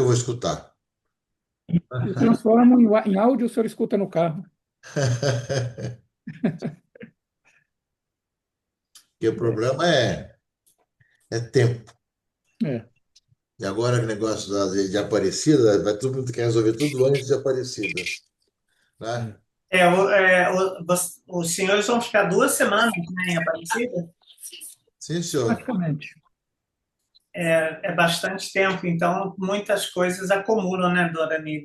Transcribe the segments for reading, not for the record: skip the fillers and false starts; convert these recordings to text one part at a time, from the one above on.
que eu vou escutar? Eu transformo em áudio, o senhor escuta no carro. Porque o problema é tempo. É, E agora o negócio de Aparecida, vai todo mundo quer resolver tudo antes de Aparecida, né? é, Os senhores vão ficar 2 semanas, né, em Aparecida? Sim, senhor. praticamente. É bastante tempo, então muitas coisas acumulam, né, Dorani,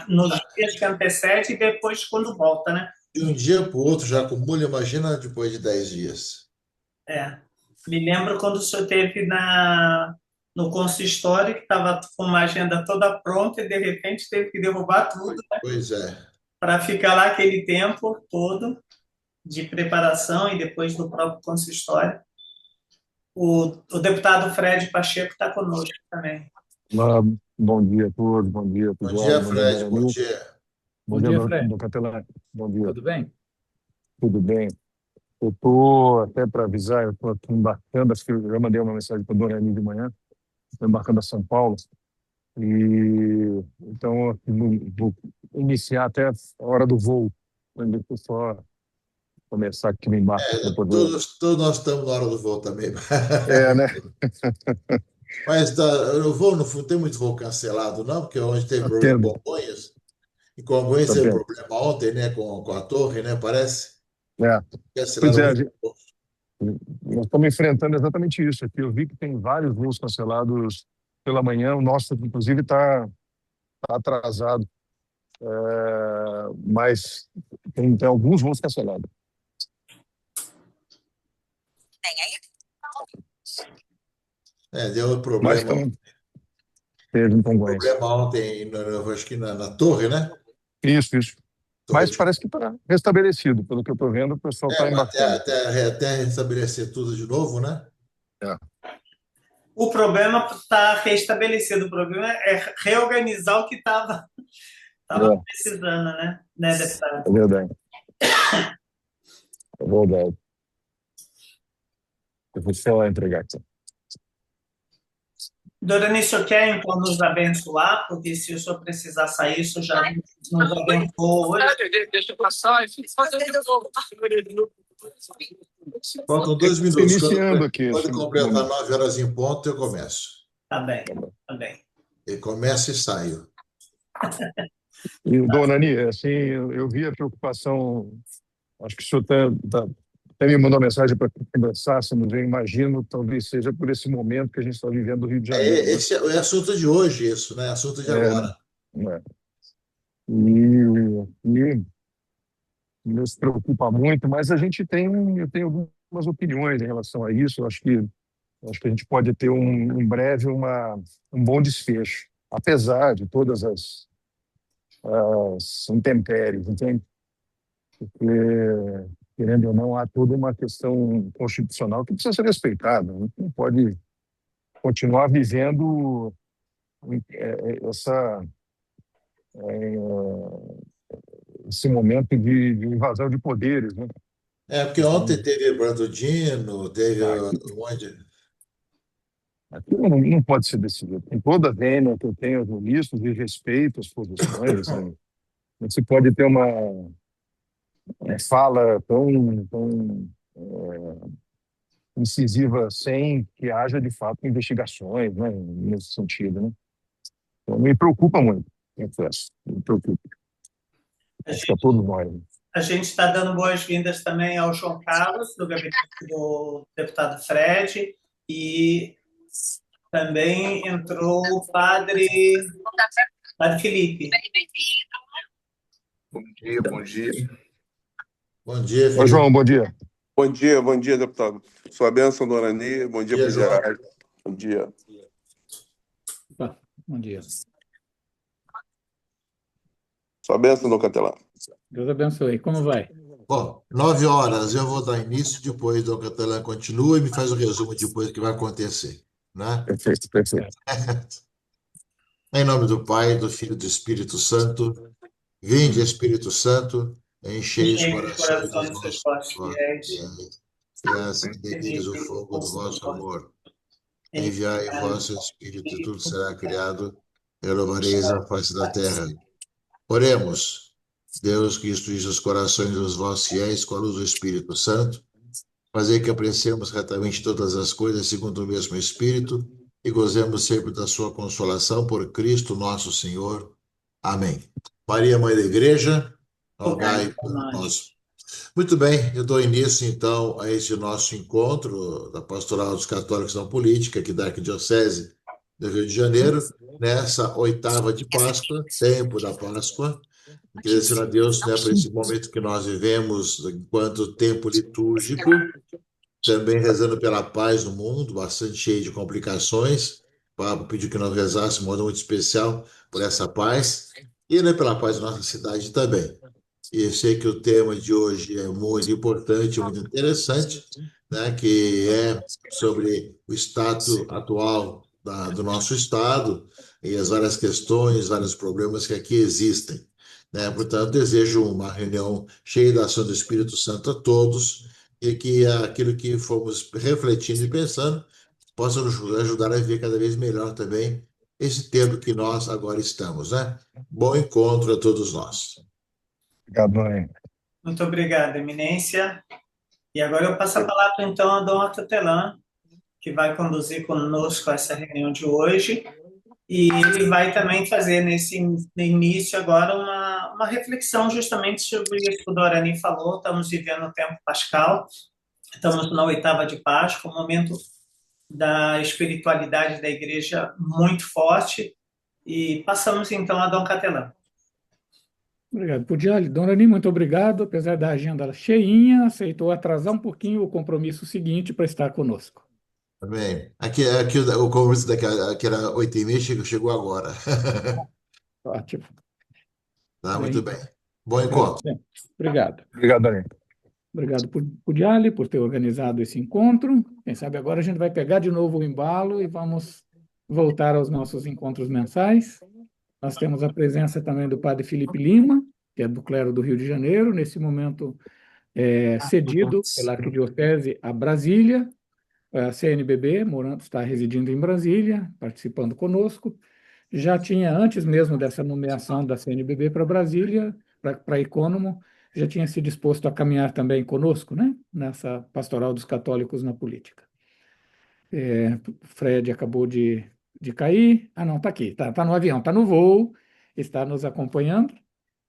nos dias que antecede e depois quando volta, né? De um dia para o outro já acumula, imagina depois de 10 dias. É. Me lembro quando o senhor esteve no consistório, que estava com uma agenda toda pronta e de repente teve que derrubar tudo Pois é. para ficar lá aquele tempo todo de preparação e depois do próprio consistório. O deputado Fred Pacheco está conosco também. Olá, bom dia a todos, bom dia, Bom Eduardo, dia, bom dia, Fred. Bom Dorani, dia. bom Bom dia, dia, Fred. do Capelão, bom dia, Tudo bem? tudo bem? Eu estou, até para avisar, eu estou aqui embarcando, acho que eu já mandei uma mensagem para a Dorani de manhã, estou embarcando a São Paulo, e então vou iniciar até a hora do voo, deixa eu só começar aqui no embarque para poder... Todos nós estamos na hora do voo também. É, né? Mas o voo não tem muito voo cancelado, não, porque onde teve Tá problema tendo, com Congonhas, e Congonhas tá teve tendo. problema ontem, né, com a torre, né, parece. É. Pois Cancelaram é, muito. nós estamos enfrentando exatamente isso aqui. Eu vi que tem vários voos cancelados pela manhã. O nosso, inclusive, está atrasado, mas tem alguns voos cancelados. Deu Mas problema, também teve em Congonhas. problema ontem, acho que na torre, né? Isso, isso. Torre Mas de... parece que está restabelecido. Pelo que eu estou vendo, o pessoal está Mas embarcando aqui. até restabelecer tudo de novo, né? É, O problema está restabelecido, o problema é reorganizar o que estava precisando, né, deputado? é verdade. É verdade. Eu vou só entregar aqui. Dorani, o senhor quer então nos abençoar? Porque se o senhor precisar sair, o senhor já nos abençoou hoje. Deixa eu passar e fico fazendo de novo. Faltam 2 minutos. Iniciando aqui. Pode completar 9 horas em ponto, eu começo. Tá bem, tá bem. E começo e saio. E, dona Ani, assim, eu vi a preocupação, acho que o senhor até me mandou uma mensagem para conversássemos, eu imagino, talvez seja por esse momento que a gente está vivendo no Rio de Janeiro, né? Esse é o assunto de hoje, isso, né? Assunto de Né? agora. É. E nos preocupa muito, mas eu tenho algumas opiniões em relação a isso. Acho que a gente pode ter em breve um bom desfecho, apesar de todas as intempéries, entende? Porque, querendo ou não, há toda uma questão constitucional que precisa ser respeitada. A gente não pode continuar vivendo essa, esse momento de invasão de poderes, né? Porque ontem Então, teve Brandudino, teve um monte de... aquilo não pode ser decidido. Com toda a vênia que eu tenho aos ministros e respeito às posições, né? Não se pode ter uma fala tão incisiva sem que haja, de fato, investigações, né, nesse sentido, né? Então, me preocupa muito, confesso, me preocupa. Acho que a todos nós. A gente está dando boas-vindas também ao João Carlos, do gabinete do deputado Fred, e também entrou o padre Felipe. Bom dia, bom dia. Bom dia, Oi, Felipe. João, bom dia. Bom dia, deputado. Sua bênção, dona Ani. Bom dia para o João. Gerardo. Bom dia. Bom dia. Sua bênção, doutor Catelã. Deus abençoe. Como vai? Bom, 9 horas eu vou dar início, depois o Dom Catalã continua e me faz o resumo depois do que vai acontecer, né? Perfeito, perfeito. Em nome do Pai, do Filho e do Espírito Santo, vinde, Espírito Santo, enchei os corações dos dos nossos vossos fiéis fiéis, e acendei neles o fogo do vosso amor. enviai o vosso Espírito, e tudo será criado, renovareis a face da terra. Oremos. Deus que instruís os corações dos vossos fiéis com a luz do Espírito Santo, fazer que apreciemos retamente todas as coisas segundo o mesmo Espírito e gozemos sempre da sua consolação por Cristo nosso Senhor. Amém. Maria, Mãe da Igreja, rogai por nós. Muito bem, eu dou início então a esse nosso encontro da Pastoral dos Católicos na Política, aqui da Arquidiocese do Rio de Janeiro, nessa oitava de Páscoa, tempo da Páscoa. Agradecer a Deus, né, por esse momento que nós vivemos enquanto tempo litúrgico, também rezando pela paz no mundo, bastante cheio de complicações. O Papa pediu que nós rezássemos de modo muito especial por essa paz e, né, pela paz da nossa cidade também. E eu sei que o tema de hoje é muito importante, muito interessante, né, que é sobre o status atual do nosso Estado e as várias questões, vários problemas que aqui existem, né? Portanto, desejo uma reunião cheia da ação do Espírito Santo a todos e que aquilo que fomos refletindo e pensando possa nos ajudar a ver cada vez melhor também esse tempo que nós agora estamos, né? Bom encontro a todos nós. Obrigado, mãe. Muito obrigado, Eminência. E agora eu passo a palavra, então, a Dom Artelan, que vai conduzir conosco essa reunião de hoje. E ele vai também fazer, nesse início agora, uma reflexão justamente sobre isso que o Dorani falou. Estamos vivendo o tempo pascal, estamos na oitava de Páscoa, um momento da espiritualidade da Igreja muito forte. E passamos, então, a Dom Catelan. Obrigado, Pudiali. Dona Ani, muito obrigado. Apesar da agenda cheinha, aceitou atrasar um pouquinho o compromisso seguinte para estar conosco. Amém. Aqui o convite que era 8h30 chegou agora. Ótimo. Tá, Bem, muito bem. Bom encontro. obrigado. Obrigado, Dani. Obrigado, Pudiali, por ter organizado esse encontro. Quem sabe agora a gente vai pegar de novo o embalo e vamos voltar aos nossos encontros mensais. Nós temos a presença também do Padre Felipe Lima, que é do clero do Rio de Janeiro, nesse momento cedido pela Arquidiocese a Brasília, a CNBB, morando, está residindo em Brasília, participando conosco. Já tinha, antes mesmo dessa nomeação da CNBB para Brasília, para Ecônomo, já tinha se disposto a caminhar também conosco, né, nessa pastoral dos católicos na política. Fred acabou de cair. Ah, não, está aqui, está no avião, está no voo, está nos acompanhando.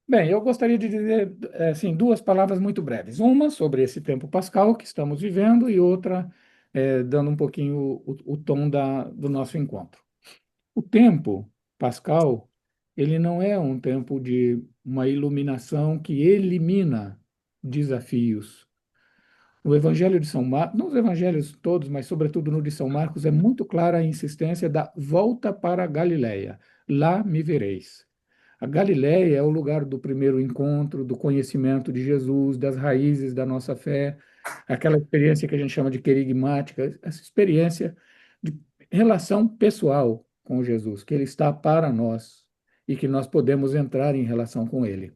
Bem, eu gostaria de dizer assim, duas palavras muito breves. Uma sobre esse tempo pascal que estamos vivendo e outra dando um pouquinho o tom do nosso encontro. O tempo pascal, ele não é um tempo de uma iluminação que elimina desafios. No Evangelho de São Marcos, nos evangelhos todos, mas sobretudo no de São Marcos, é muito clara a insistência da volta para a Galileia. Lá me vereis. A Galileia é o lugar do primeiro encontro, do conhecimento de Jesus, das raízes da nossa fé, aquela experiência que a gente chama de querigmática, essa experiência de relação pessoal com Jesus, que ele está para nós e que nós podemos entrar em relação com ele.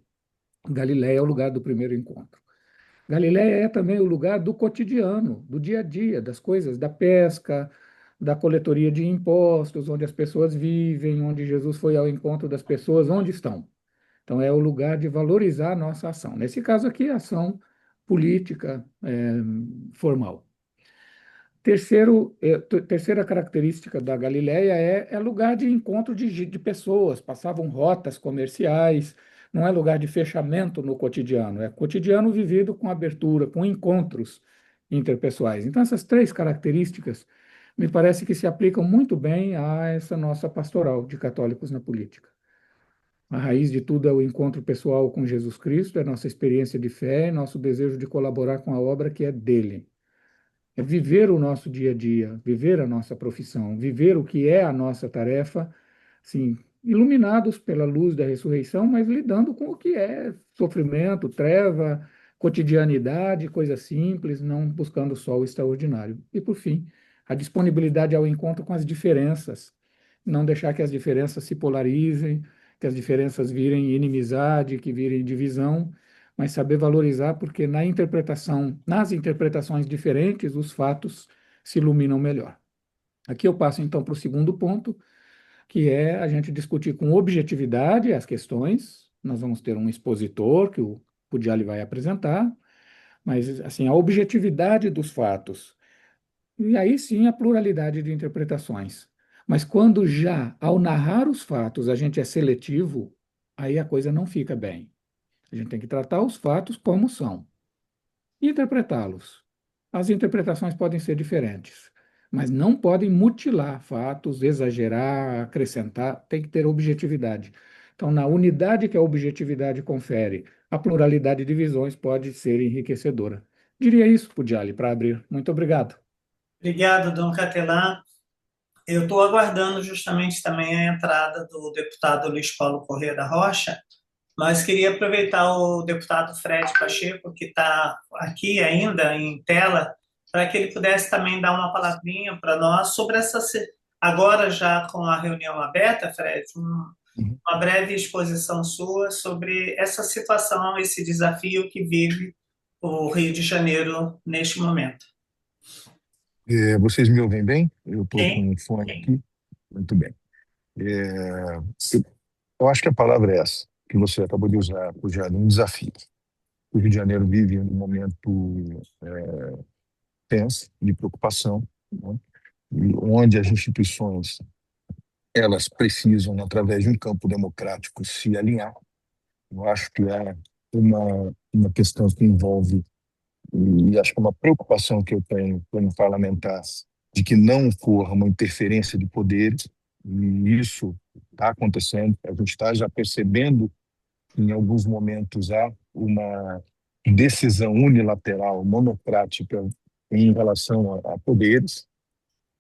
Galileia é o lugar do primeiro encontro. Galileia é também o lugar do cotidiano, do dia a dia, das coisas, da pesca, da coletoria de impostos, onde as pessoas vivem, onde Jesus foi ao encontro das pessoas, onde estão. Então, é o lugar de valorizar a nossa ação. Nesse caso aqui, a ação política formal. Terceira característica da Galileia é lugar de encontro de pessoas, passavam rotas comerciais, não é lugar de fechamento no cotidiano, é cotidiano vivido com abertura, com encontros interpessoais. Então, essas três características me parece que se aplicam muito bem a essa nossa pastoral de católicos na política. A raiz de tudo é o encontro pessoal com Jesus Cristo, é nossa experiência de fé, nosso desejo de colaborar com a obra que é dele. É viver o nosso dia a dia, viver a nossa profissão, viver o que é a nossa tarefa, assim, iluminados pela luz da ressurreição, mas lidando com o que é sofrimento, treva, cotidianidade, coisa simples, não buscando só o extraordinário. E, por fim, a disponibilidade ao encontro com as diferenças, não deixar que as diferenças se polarizem, que as diferenças virem inimizade, que virem divisão, mas saber valorizar, porque nas interpretações diferentes, os fatos se iluminam melhor. Aqui eu passo então para o segundo ponto, que é a gente discutir com objetividade as questões. Nós vamos ter um expositor que o Pugliali vai apresentar, mas assim, a objetividade dos fatos. E aí sim a pluralidade de interpretações. Mas quando já, ao narrar os fatos, a gente é seletivo, aí a coisa não fica bem. A gente tem que tratar os fatos como são e interpretá-los. As interpretações podem ser diferentes, mas não podem mutilar fatos, exagerar, acrescentar, tem que ter objetividade. Então, na unidade que a objetividade confere, a pluralidade de visões pode ser enriquecedora. Diria isso, Pugliali, para abrir. Muito obrigado. Obrigado, Dom Catelan. Eu estou aguardando justamente também a entrada do deputado Luiz Paulo Corrêa da Rocha, mas queria aproveitar o deputado Fred Pacheco, que está aqui ainda em tela, para que ele pudesse também dar uma palavrinha para nós sobre agora já com a reunião aberta, Fred, uma breve exposição sua sobre essa situação, esse desafio que vive o Rio de Janeiro neste momento. Vocês me ouvem bem? Eu estou Sim. com um fone aqui. Muito bem. Eu acho que a palavra é essa, que você acabou de usar, Pugliali, um desafio. O Rio de Janeiro vive um momento tenso, de preocupação, né? E onde as instituições elas precisam, através de um campo democrático, se alinhar. Eu acho que é uma questão que envolve, e acho que é uma preocupação que eu tenho como parlamentar, de que não ocorra uma interferência de poderes, e isso está acontecendo, a gente está já percebendo que em alguns momentos há uma decisão unilateral, monocrática em relação a poderes,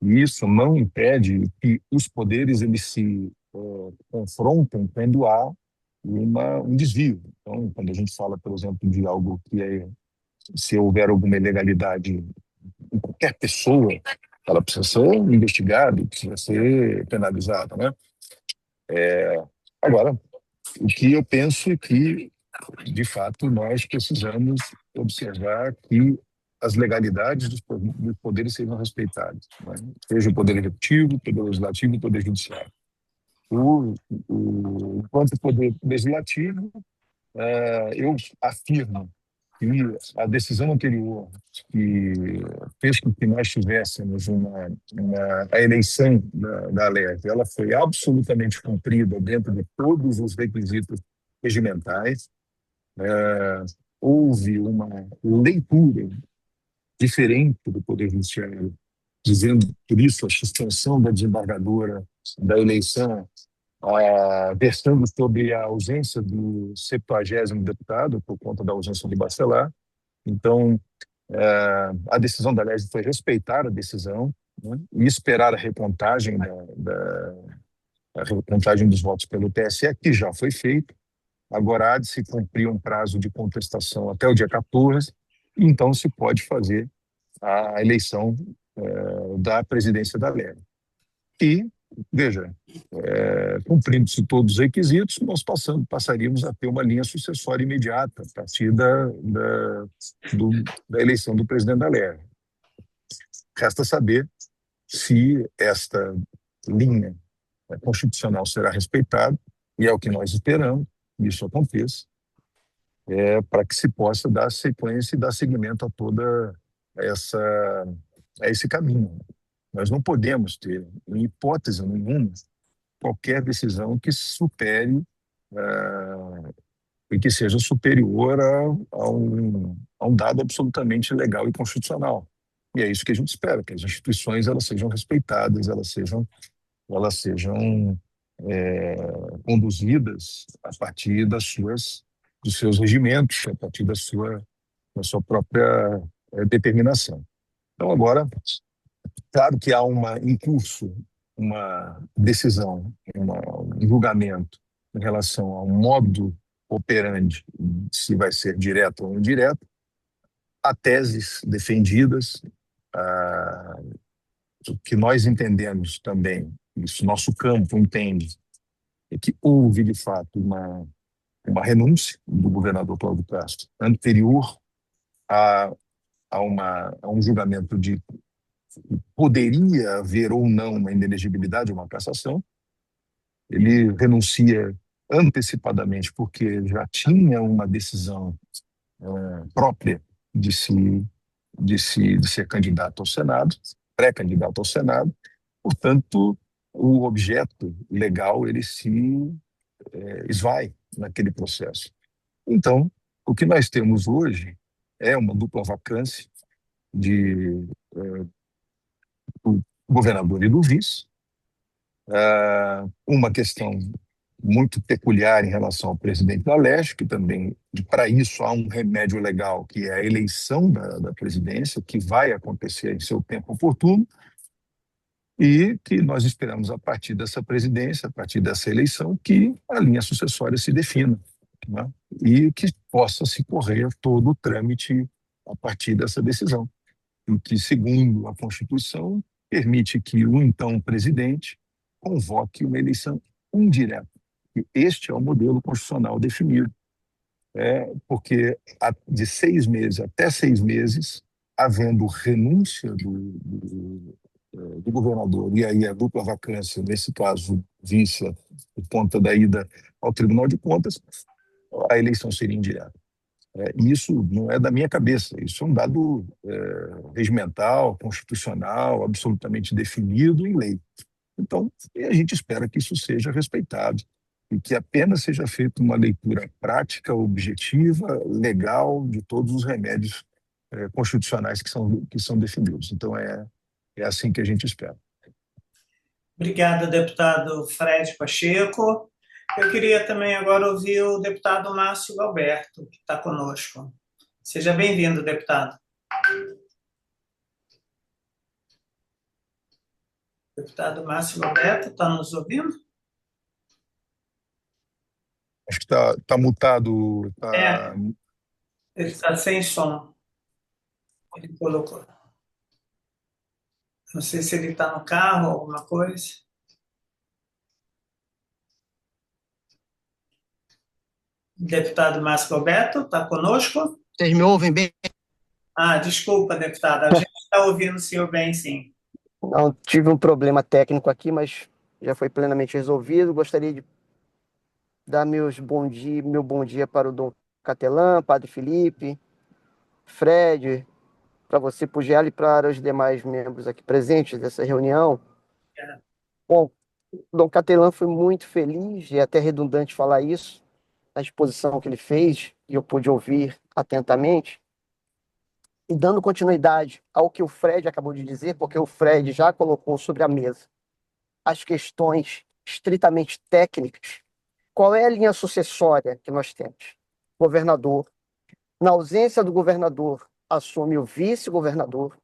e isso não impede que os poderes eles se confrontem quando há um desvio. Então, quando a gente fala, por exemplo, de algo que se houver alguma ilegalidade em qualquer pessoa, ela precisa ser investigada, precisa ser penalizada, né? Agora, o que eu penso é que, de fato, nós precisamos observar que as legalidades dos poderes sejam respeitadas, né? Seja o poder executivo, o poder legislativo e o poder judiciário. Enquanto poder legislativo, eu afirmo que a decisão anterior que fez com que nós tivéssemos a eleição da Alerj, ela foi absolutamente cumprida dentro de todos os requisitos regimentais. Houve uma leitura diferente do Poder Judiciário, dizendo, por isso, a suspensão da desembargadora da eleição, versando sobre a ausência do 70º deputado, por conta da ausência de Bacelar. Então, a decisão da Alerj foi respeitar a decisão, né, e esperar a recontagem, a recontagem dos votos pelo TSE, que já foi feita. Agora há de se cumprir um prazo de contestação até o dia 14, e então se pode fazer a eleição da presidência da Alerj. E, veja, cumprindo-se todos os requisitos, nós passaríamos a ter uma linha sucessória imediata a partir da eleição do presidente da Alerj. Resta saber se esta linha constitucional será respeitada, e é o que nós esperamos, que isso aconteça, para que se possa dar sequência e dar seguimento a toda esse caminho. Nós não podemos ter, em hipótese nenhuma, qualquer decisão que supere e que seja superior a um dado absolutamente legal e constitucional. E é isso que a gente espera, que as instituições elas sejam respeitadas, elas sejam conduzidas a partir dos seus regimentos, a partir da sua própria determinação. Então, agora, claro que há em curso uma decisão, um julgamento em relação ao modo operandi, se vai ser direto ou indireto. Há teses defendidas, o que nós entendemos também, isso nosso campo entende, é que houve, de fato, uma renúncia do governador Cláudio Castro anterior a um julgamento de poderia haver ou não uma inelegibilidade, uma cassação. Ele renuncia antecipadamente porque já tinha uma decisão própria de ser candidato ao Senado, pré-candidato ao Senado. Portanto, o objeto legal ele se esvai naquele processo. Então, o que nós temos hoje é uma dupla vacância do governador e do vice, uma questão muito peculiar em relação ao presidente da Leste, que também, para isso, há um remédio legal, que é a eleição da presidência, que vai acontecer em seu tempo oportuno, e que nós esperamos, a partir dessa presidência, a partir dessa eleição, que a linha sucessória se defina, né? E que possa se correr todo o trâmite a partir dessa decisão, o que, segundo a Constituição, permite que o então presidente convoque uma eleição indireta. E este é o modelo constitucional definido, porque de 6 meses até 6 meses, havendo renúncia do governador, e aí a dupla vacância, nesse caso, vice por conta da ida ao Tribunal de Contas, a eleição seria indireta. Isso não é da minha cabeça, isso é um dado regimental, constitucional, absolutamente definido em lei. Então, a gente espera que isso seja respeitado e que apenas seja feita uma leitura prática, objetiva, legal de todos os remédios constitucionais que são definidos. Então, é assim que a gente espera. Obrigada, deputado Fred Pacheco. Eu queria também agora ouvir o deputado Márcio Galberto, que está conosco. Seja bem-vindo, deputado. Deputado Márcio Galberto, está nos ouvindo? Acho que está mutado. Ele está sem som. Ele colocou. Não sei se ele está no carro ou alguma coisa. Deputado Márcio Galberto, está conosco? Vocês me ouvem bem? Desculpa, deputado. A gente está ouvindo o senhor bem, sim. Não, tive um problema técnico aqui, mas já foi plenamente resolvido. Gostaria de dar meu bom dia para o Dom Catelã, Padre Felipe, Fred, para você, Pugial, e para os demais membros aqui presentes dessa reunião. Bom, o Dom Catelã foi muito feliz, e é até redundante falar isso, na exposição que ele fez, e eu pude ouvir atentamente. E dando continuidade ao que o Fred acabou de dizer, porque o Fred já colocou sobre a mesa as questões estritamente técnicas, qual é a linha sucessória que nós temos? Governador. Na ausência do governador, assume o vice-governador.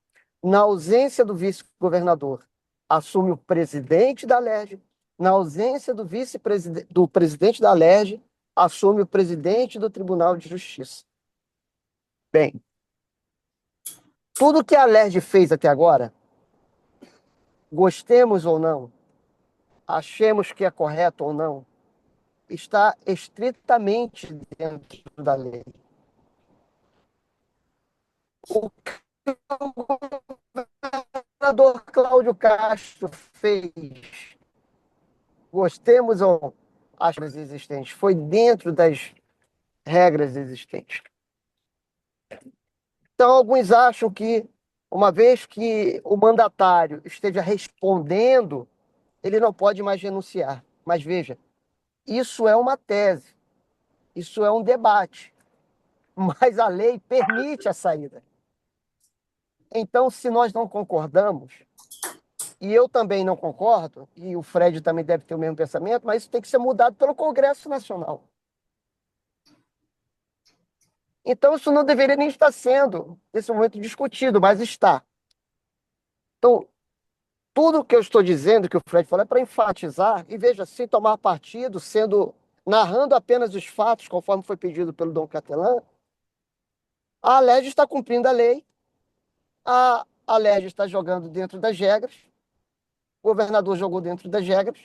Na ausência do vice-governador, assume o presidente da Alerj. Na ausência do presidente da Alerj, assume o presidente do Tribunal de Justiça. Bem, tudo que a Alerj fez até agora, gostemos ou não, achemos que é correto ou não, está estritamente dentro da lei. O que o governador Cláudio Castro fez, gostemos ou não, as regras existentes, foi dentro das regras existentes. Então, alguns acham que, uma vez que o mandatário esteja respondendo, ele não pode mais renunciar. Mas veja, isso é uma tese, isso é um debate, mas a lei permite a saída. Então, se nós não concordamos, e eu também não concordo, e o Fred também deve ter o mesmo pensamento, mas isso tem que ser mudado pelo Congresso Nacional. Então, isso não deveria nem estar sendo, nesse momento, discutido, mas está. Então, tudo que eu estou dizendo, que o Fred falou, é para enfatizar, e veja, sem tomar partido, narrando apenas os fatos, conforme foi pedido pelo Dom Catelã, a Alerj está cumprindo a lei, a Alerj está jogando dentro das regras, o governador jogou dentro das regras,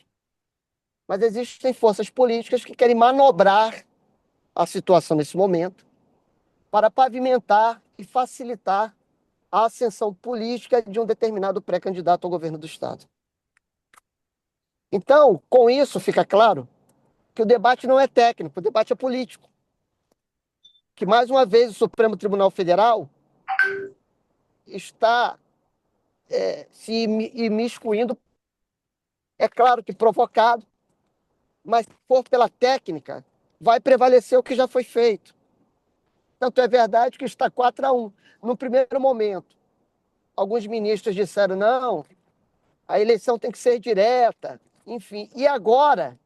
mas existem forças políticas que querem manobrar a situação nesse momento para pavimentar e facilitar a ascensão política de um determinado pré-candidato ao governo do Estado. Então, com isso, fica claro que o debate não é técnico, o debate é político. Que, mais uma vez, o Supremo Tribunal Federal está se imiscuindo, é claro que provocado, mas se for pela técnica, vai prevalecer o que já foi feito. Tanto é verdade que está 4-1. No primeiro momento, alguns ministros disseram, não, a eleição tem que ser direta, enfim. E agora,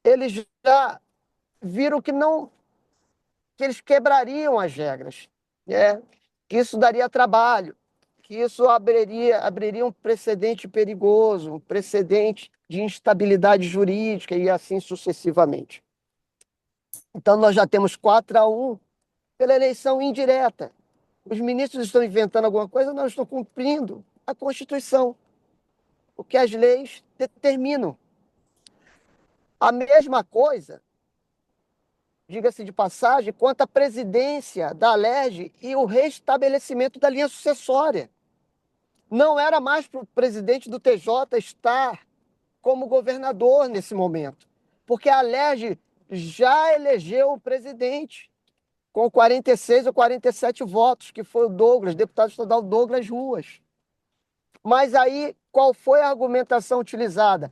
eles já viram que não, que eles quebrariam as regras, né? Que isso daria trabalho, que isso abriria um precedente perigoso, um precedente de instabilidade jurídica e assim sucessivamente. Então, nós já temos 4-1 pela eleição indireta. Os ministros estão inventando alguma coisa, nós estamos cumprindo a Constituição, o que as leis determinam. A mesma coisa, diga-se de passagem, quanto à presidência da Alerj e o restabelecimento da linha sucessória. Não era mais para o presidente do TJ estar como governador nesse momento, porque a Alerj já elegeu o presidente com 46 ou 47 votos, que foi o Douglas, deputado estadual Douglas Ruas. Mas aí, qual foi a argumentação utilizada?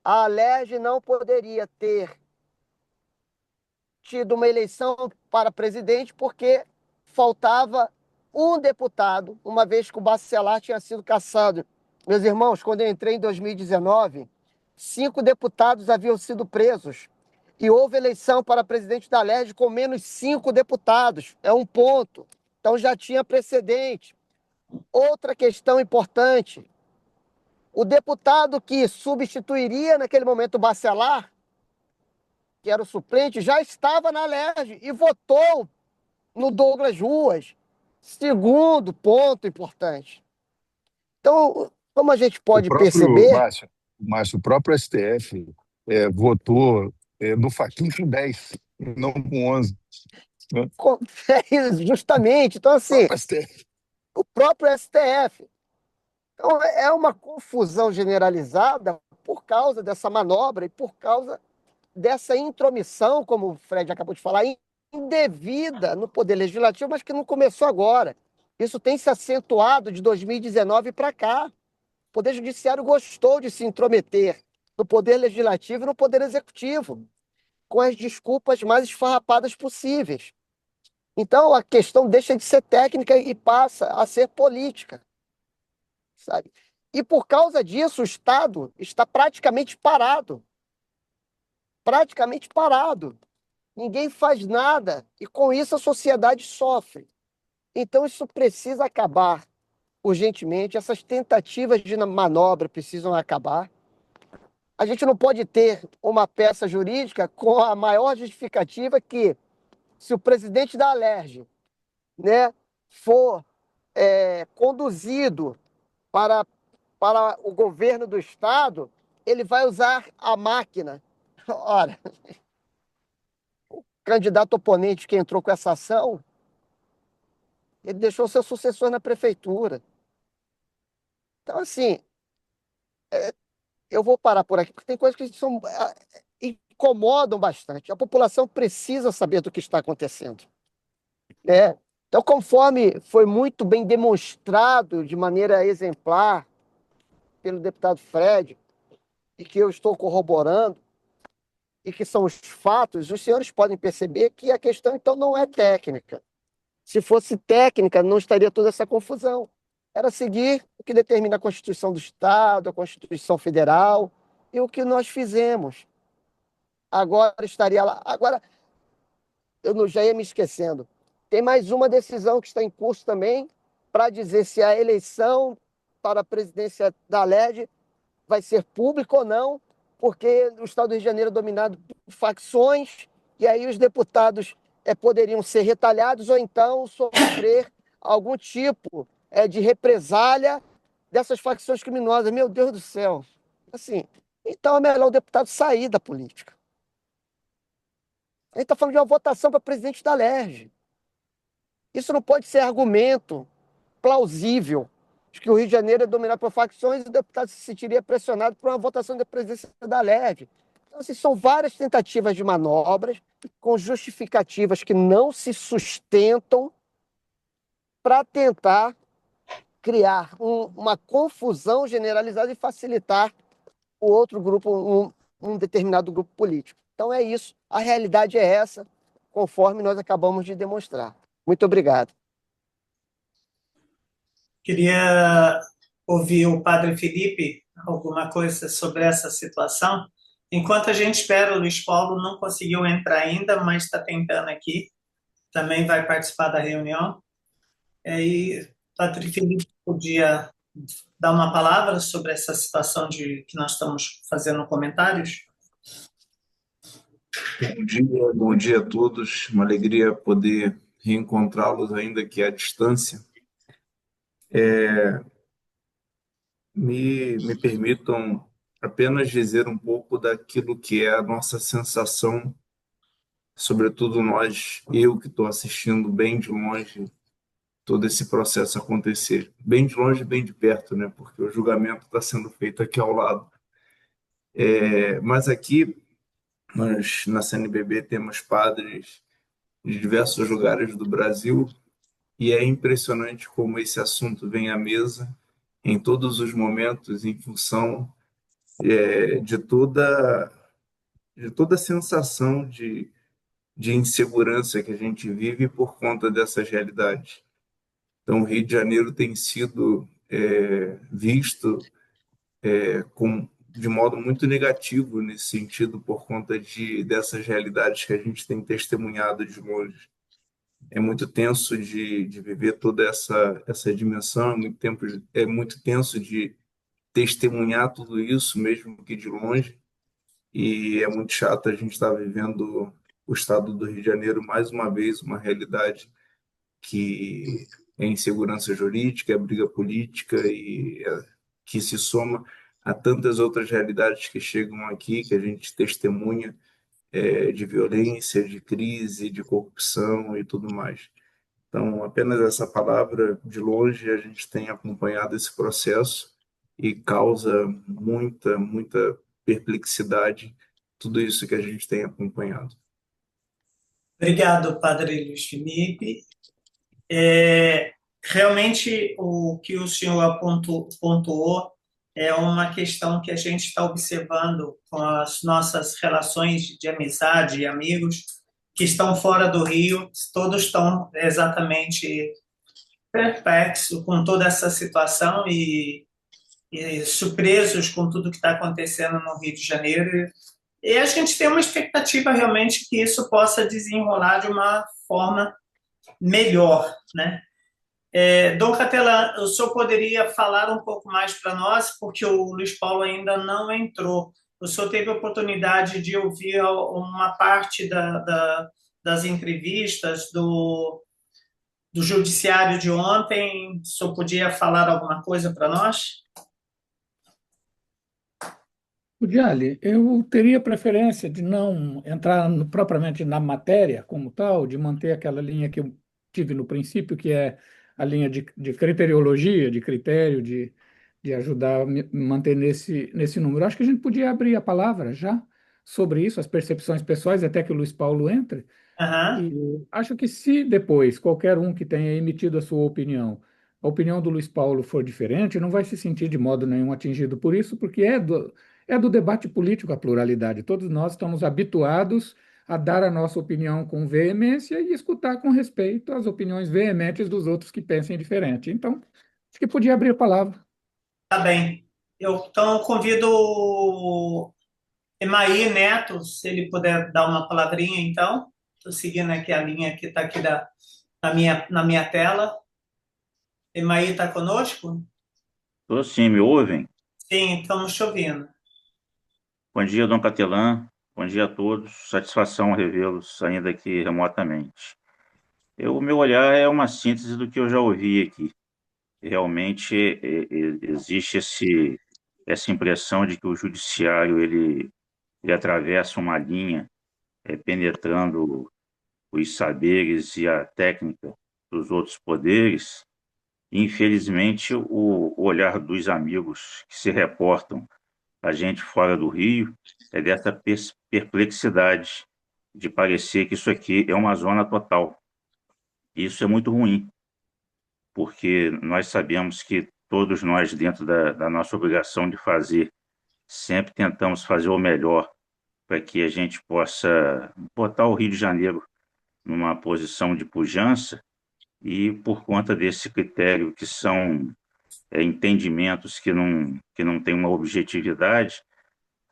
A Alerj não poderia ter tido uma eleição para presidente porque faltava um deputado, uma vez que o Bacelar tinha sido cassado. Meus irmãos, quando eu entrei em 2019, 5 deputados haviam sido presos e houve eleição para presidente da Alerj com menos 5 deputados. É um ponto. Então já tinha precedente. Outra questão importante, o deputado que substituiria naquele momento o Bacelar, que era o suplente, já estava na Alerj e votou no Douglas Ruas. Segundo ponto importante. Então, como a gente O pode próprio, perceber, Márcio, o próprio STF votou no Fachin com 10, não com 11. Né? justamente, então O assim, próprio STF. o próprio STF. Então, é uma confusão generalizada por causa dessa manobra e por causa dessa intromissão, como o Fred acabou de falar, indevida no Poder Legislativo, mas que não começou agora. Isso tem se acentuado de 2019 para cá. O Poder Judiciário gostou de se intrometer no Poder Legislativo e no Poder Executivo, com as desculpas mais esfarrapadas possíveis. Então, a questão deixa de ser técnica e passa a ser política, sabe? E por causa disso, o Estado está praticamente parado. Praticamente parado. Ninguém faz nada e com isso a sociedade sofre. Então isso precisa acabar urgentemente, essas tentativas de manobra precisam acabar. A gente não pode ter uma peça jurídica com a maior justificativa que, se o presidente da Alerj, né, for conduzido para o governo do Estado, ele vai usar a máquina. Ora, o candidato oponente que entrou com essa ação, ele deixou seu sucessor na prefeitura. Então, assim, eu vou parar por aqui, porque tem coisas que incomodam bastante. A população precisa saber do que está acontecendo, né? Então, conforme foi muito bem demonstrado de maneira exemplar pelo deputado Fred, e que eu estou corroborando, e que são os fatos, os senhores podem perceber que a questão, então, não é técnica. Se fosse técnica, não estaria toda essa confusão. Era seguir o que determina a Constituição do Estado, a Constituição Federal, e o que nós fizemos. Agora estaria lá. Agora, eu já ia me esquecendo. Tem mais uma decisão que está em curso também, para dizer se a eleição para a presidência da Alerj vai ser pública ou não, porque o Estado do Rio de Janeiro é dominado por facções, e aí os deputados poderiam ser retalhados ou então sofrer algum tipo de represália dessas facções criminosas. Meu Deus do céu. Assim, então é melhor o deputado sair da política. A gente está falando de uma votação para presidente da Alerj. Isso não pode ser argumento plausível de que o Rio de Janeiro é dominado por facções e o deputado se sentiria pressionado por uma votação da presidência da Alerj. Então, assim, são várias tentativas de manobras com justificativas que não se sustentam para tentar criar uma confusão generalizada e facilitar o outro grupo, um determinado grupo político. Então é isso, a realidade é essa, conforme nós acabamos de demonstrar. Muito obrigado. Queria ouvir o Padre Felipe, alguma coisa sobre essa situação. Enquanto a gente espera, o Luiz Paulo não conseguiu entrar ainda, mas está tentando aqui, também vai participar da reunião. E Padre Felipe podia dar uma palavra sobre essa situação que nós estamos fazendo comentários? Bom dia a todos. Uma alegria poder reencontrá-los, ainda que à distância. Me permitam apenas dizer um pouco daquilo que é a nossa sensação, sobretudo eu que estou assistindo bem de longe todo esse processo acontecer. Bem de longe, bem de perto, né? Porque o julgamento está sendo feito aqui ao lado. Mas aqui, nós na CNBB temos padres de diversos lugares do Brasil e é impressionante como esse assunto vem à mesa em todos os momentos em função de toda a sensação de insegurança que a gente vive por conta dessas realidades. Então, o Rio de Janeiro tem sido visto de modo muito negativo nesse sentido por conta dessas realidades que a gente tem testemunhado de longe. É muito tenso de viver toda essa dimensão, é muito tenso de testemunhar tudo isso, mesmo que de longe, e é muito chato a gente estar vivendo o estado do Rio de Janeiro mais uma vez, uma realidade que é insegurança jurídica, é briga política e que se soma a tantas outras realidades que chegam aqui, que a gente testemunha, de violência, de crise, de corrupção e tudo mais. Então, apenas essa palavra, de longe, a gente tem acompanhado esse processo e causa muita perplexidade tudo isso que a gente tem acompanhado. Obrigado, Padre Luiz Felipe. Realmente, o que o senhor pontuou é uma questão que a gente está observando com as nossas relações de amizade e amigos que estão fora do Rio, todos estão exatamente perplexos com toda essa situação e surpresos com tudo que está acontecendo no Rio de Janeiro. E a gente tem uma expectativa realmente que isso possa desenrolar de uma forma melhor, né? Dom Cattelan, o senhor poderia falar um pouco mais para nós, porque o Luiz Paulo ainda não entrou. O senhor teve a oportunidade de ouvir uma parte das entrevistas do judiciário de ontem. O senhor podia falar alguma coisa para nós? Diale, eu teria preferência de não entrar propriamente na matéria como tal, de manter aquela linha que eu tive no princípio, que é a linha de criteriologia, de critério, de ajudar a me manter nesse número. Acho que a gente podia abrir a palavra já sobre isso, as percepções pessoais, até que o Luiz Paulo entre. Aham. E acho que se depois qualquer um que tenha emitido a opinião do Luiz Paulo for diferente, não vai se sentir de modo nenhum atingido por isso, porque é do debate político a pluralidade. Todos nós estamos habituados a dar a nossa opinião com veemência e escutar com respeito as opiniões veementes dos outros que pensem diferente. Então, acho que podia abrir a palavra. Tá bem. Então, eu convido o Emaí Neto, se ele puder dar uma palavrinha, então. Estou seguindo aqui a linha que está aqui na minha tela. Emaí está conosco? Tô sim, me ouvem? Sim, estamos te ouvindo. Bom dia, Dom Cattelan. Bom dia a todos. Satisfação revê-los ainda aqui remotamente. O meu olhar é uma síntese do que eu já ouvi aqui. Realmente existe essa impressão de que o judiciário ele atravessa uma linha penetrando os saberes e a técnica dos outros poderes Infelizmente, o olhar dos amigos que se reportam a gente fora do Rio é dessa perplexidade de parecer que isso aqui é uma zona total. Isso é muito ruim, porque nós sabemos que todos nós, dentro da nossa obrigação de fazer, sempre tentamos fazer o melhor para que a gente possa botar o Rio de Janeiro numa posição de pujança, e por conta desse critério que são entendimentos que não têm uma objetividade,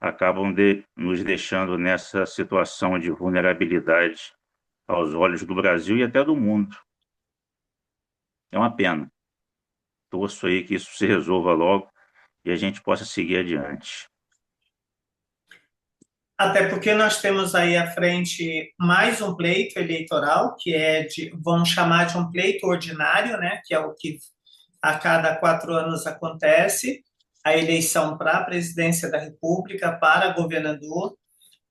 acabam nos deixando nessa situação de vulnerabilidade aos olhos do Brasil e até do mundo. É uma pena. Torço aí que isso se resolva logo e a gente possa seguir adiante. Até porque nós temos aí à frente mais um pleito eleitoral, que é vamos chamar de um pleito ordinário, né? Que é o que a cada 4 anos acontece, a eleição para a presidência da República, para governador,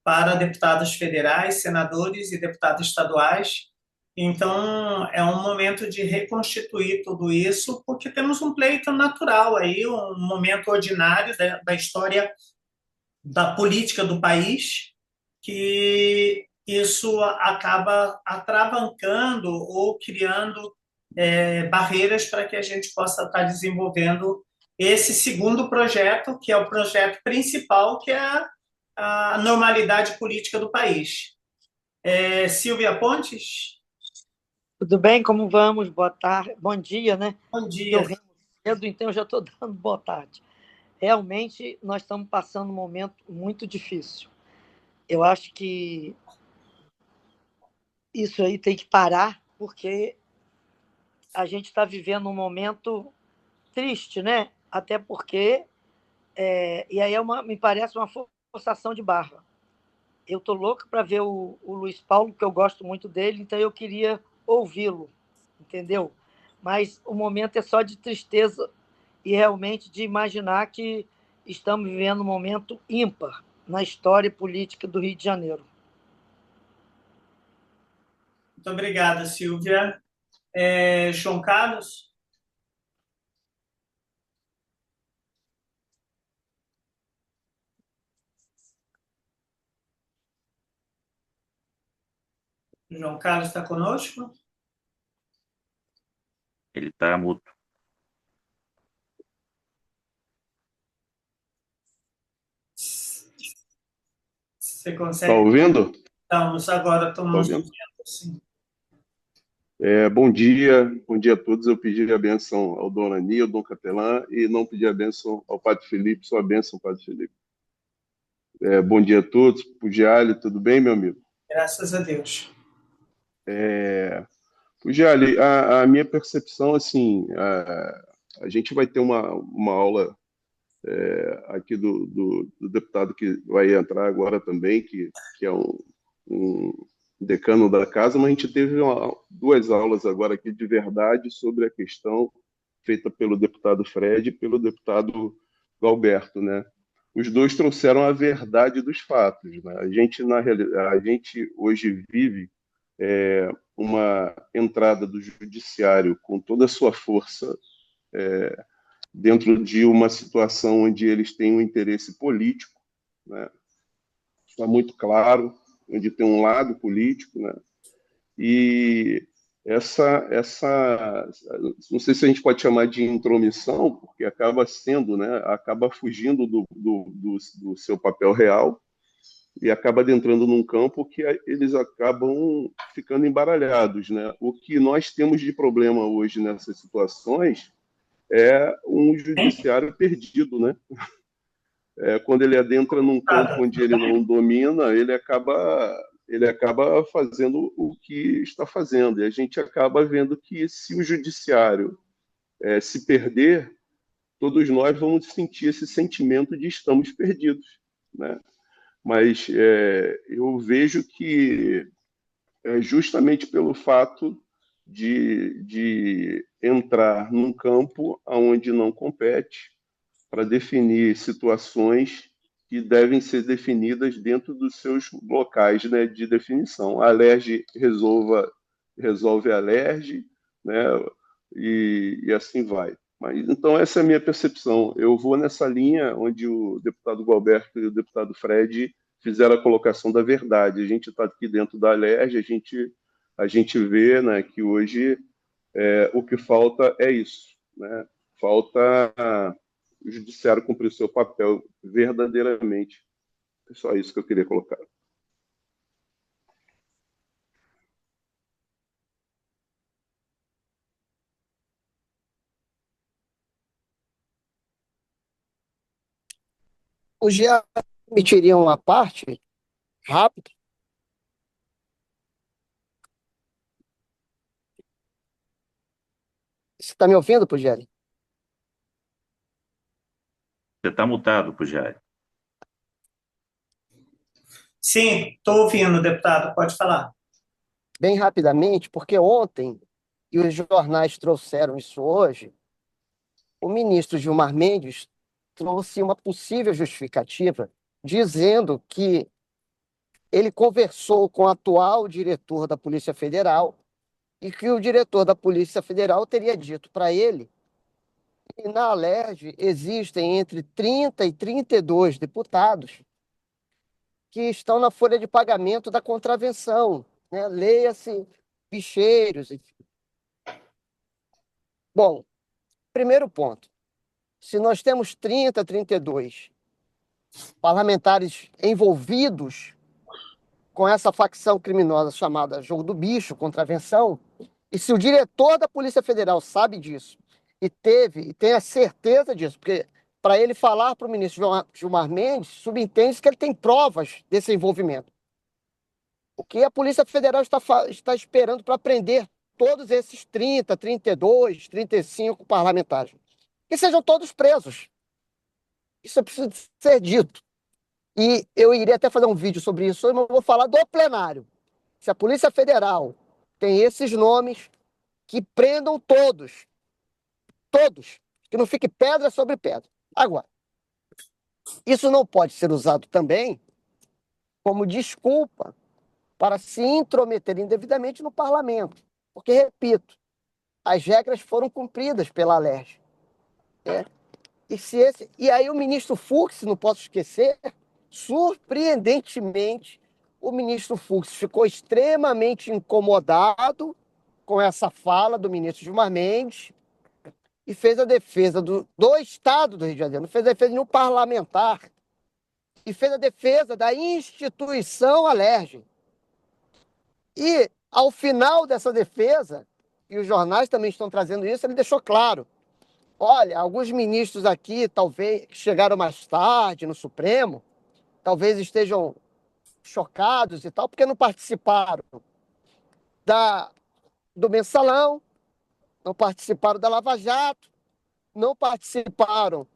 para deputados federais, senadores e deputados estaduais. Então, é um momento de reconstituir tudo isso, porque temos um pleito natural aí, um momento ordinário da história da política do país, que isso acaba atravancando ou criando barreiras para que a gente possa estar desenvolvendo esse segundo projeto, que é o projeto principal, que é a normalidade política do país. Silvia Pontes? Tudo bem? Como vamos? Boa tarde. Bom dia, né? Bom dia. Eu venho cedo, então eu já estou dando boa tarde. Realmente, nós estamos passando um momento muito difícil. Eu acho que isso aí tem que parar, porque a gente está vivendo um momento triste, né? Até porque, e aí me parece uma forçação de barra. Eu estou louco para ver o Luiz Paulo, que eu gosto muito dele, então eu queria ouvi-lo, entendeu? Mas o momento é só de tristeza e realmente de imaginar que estamos vivendo um momento ímpar na história política do Rio de Janeiro. Muito obrigada, Silvia. João Carlos? João Carlos está conosco? Ele está mudo. Você consegue? Está ouvindo? Agora estamos Tá ouvindo? ouvindo, sim. Bom dia a todos. Eu pedi a bênção ao Dom Ani, ao Dom Capelã, e não pedi a bênção ao Padre Felipe, sua bênção, Padre Felipe. Bom dia a todos. Pugiali, tudo bem, meu amigo? Graças a Deus. Pugiali, a minha percepção, assim, a gente vai ter uma aula aqui do deputado que vai entrar agora também, que é um decano da casa, mas a gente teve 2 aulas agora aqui de verdade sobre a questão feita pelo deputado Fred e pelo deputado Galberto, né? Os 2 trouxeram a verdade dos fatos, né? A gente hoje vive uma entrada do judiciário com toda a sua força dentro de uma situação onde eles têm um interesse político, né? Está muito claro, onde tem um lado político, né? E não sei se a gente pode chamar de intromissão, porque acaba sendo, né? Acaba fugindo do seu papel real e acaba adentrando num campo que eles acabam ficando embaralhados, né? O que nós temos de problema hoje nessas situações é um judiciário perdido, né? Quando ele adentra num campo onde ele não domina, ele acaba fazendo o que está fazendo. E a gente acaba vendo que se o judiciário se perder, todos nós vamos sentir esse sentimento de estamos perdidos, né? Mas eu vejo que justamente pelo fato de entrar num campo onde não compete, para definir situações que devem ser definidas dentro dos seus locais, né, de definição. A Alerj resolve a Alerj, né? e assim vai. Mas, então, essa é a minha percepção. Eu vou nessa linha onde o deputado Gualberto e o deputado Fred fizeram a colocação da verdade. A gente está aqui dentro da Alerj, a gente vê, né, que hoje o que falta é isso, né? Falta o judiciário cumprir o seu papel verdadeiramente. É só isso que eu queria colocar. O Jean permitiria uma parte rápida? Você está me ouvindo, Pugeli? Você está mutado, Pugiari. Sim, estou ouvindo, deputado, pode falar. Bem rapidamente, porque ontem, e os jornais trouxeram isso hoje, o ministro Gilmar Mendes trouxe uma possível justificativa, dizendo que ele conversou com o atual diretor da Polícia Federal e que o diretor da Polícia Federal teria dito para ele que na Alerj existem entre 30 e 32 deputados que estão na folha de pagamento da contravenção, né? Leia-se bicheiros, enfim. Bom, primeiro ponto, se nós temos 30, 32 parlamentares envolvidos com essa facção criminosa chamada Jogo do Bicho, contravenção, e se o diretor da Polícia Federal sabe disso e tem a certeza disso, porque para ele falar para o ministro Gilmar Mendes, subentende que ele tem provas desse envolvimento. O que a Polícia Federal está esperando para prender todos esses 30, 32, 35 parlamentares? Que sejam todos presos. Isso precisa ser dito. E eu iria até fazer um vídeo sobre isso, mas eu vou falar do plenário. Se a Polícia Federal tem esses nomes, que prendam todos. Todos. Que não fique pedra sobre pedra. Agora, isso não pode ser usado também como desculpa para se intrometer indevidamente no parlamento. Porque, repito, as regras foram cumpridas pela Alerj. E aí o ministro Fux, não posso esquecer, surpreendentemente, o ministro Fux ficou extremamente incomodado com essa fala do ministro Gilmar Mendes e fez a defesa do Estado do Rio de Janeiro, não fez a defesa de um parlamentar, e fez a defesa da instituição Alerj. E, ao final dessa defesa, e os jornais também estão trazendo isso, ele deixou claro: olha, alguns ministros aqui, talvez, que chegaram mais tarde no Supremo, talvez estejam chocados e tal, porque não participaram do Mensalão, não participaram da Lava Jato, não participaram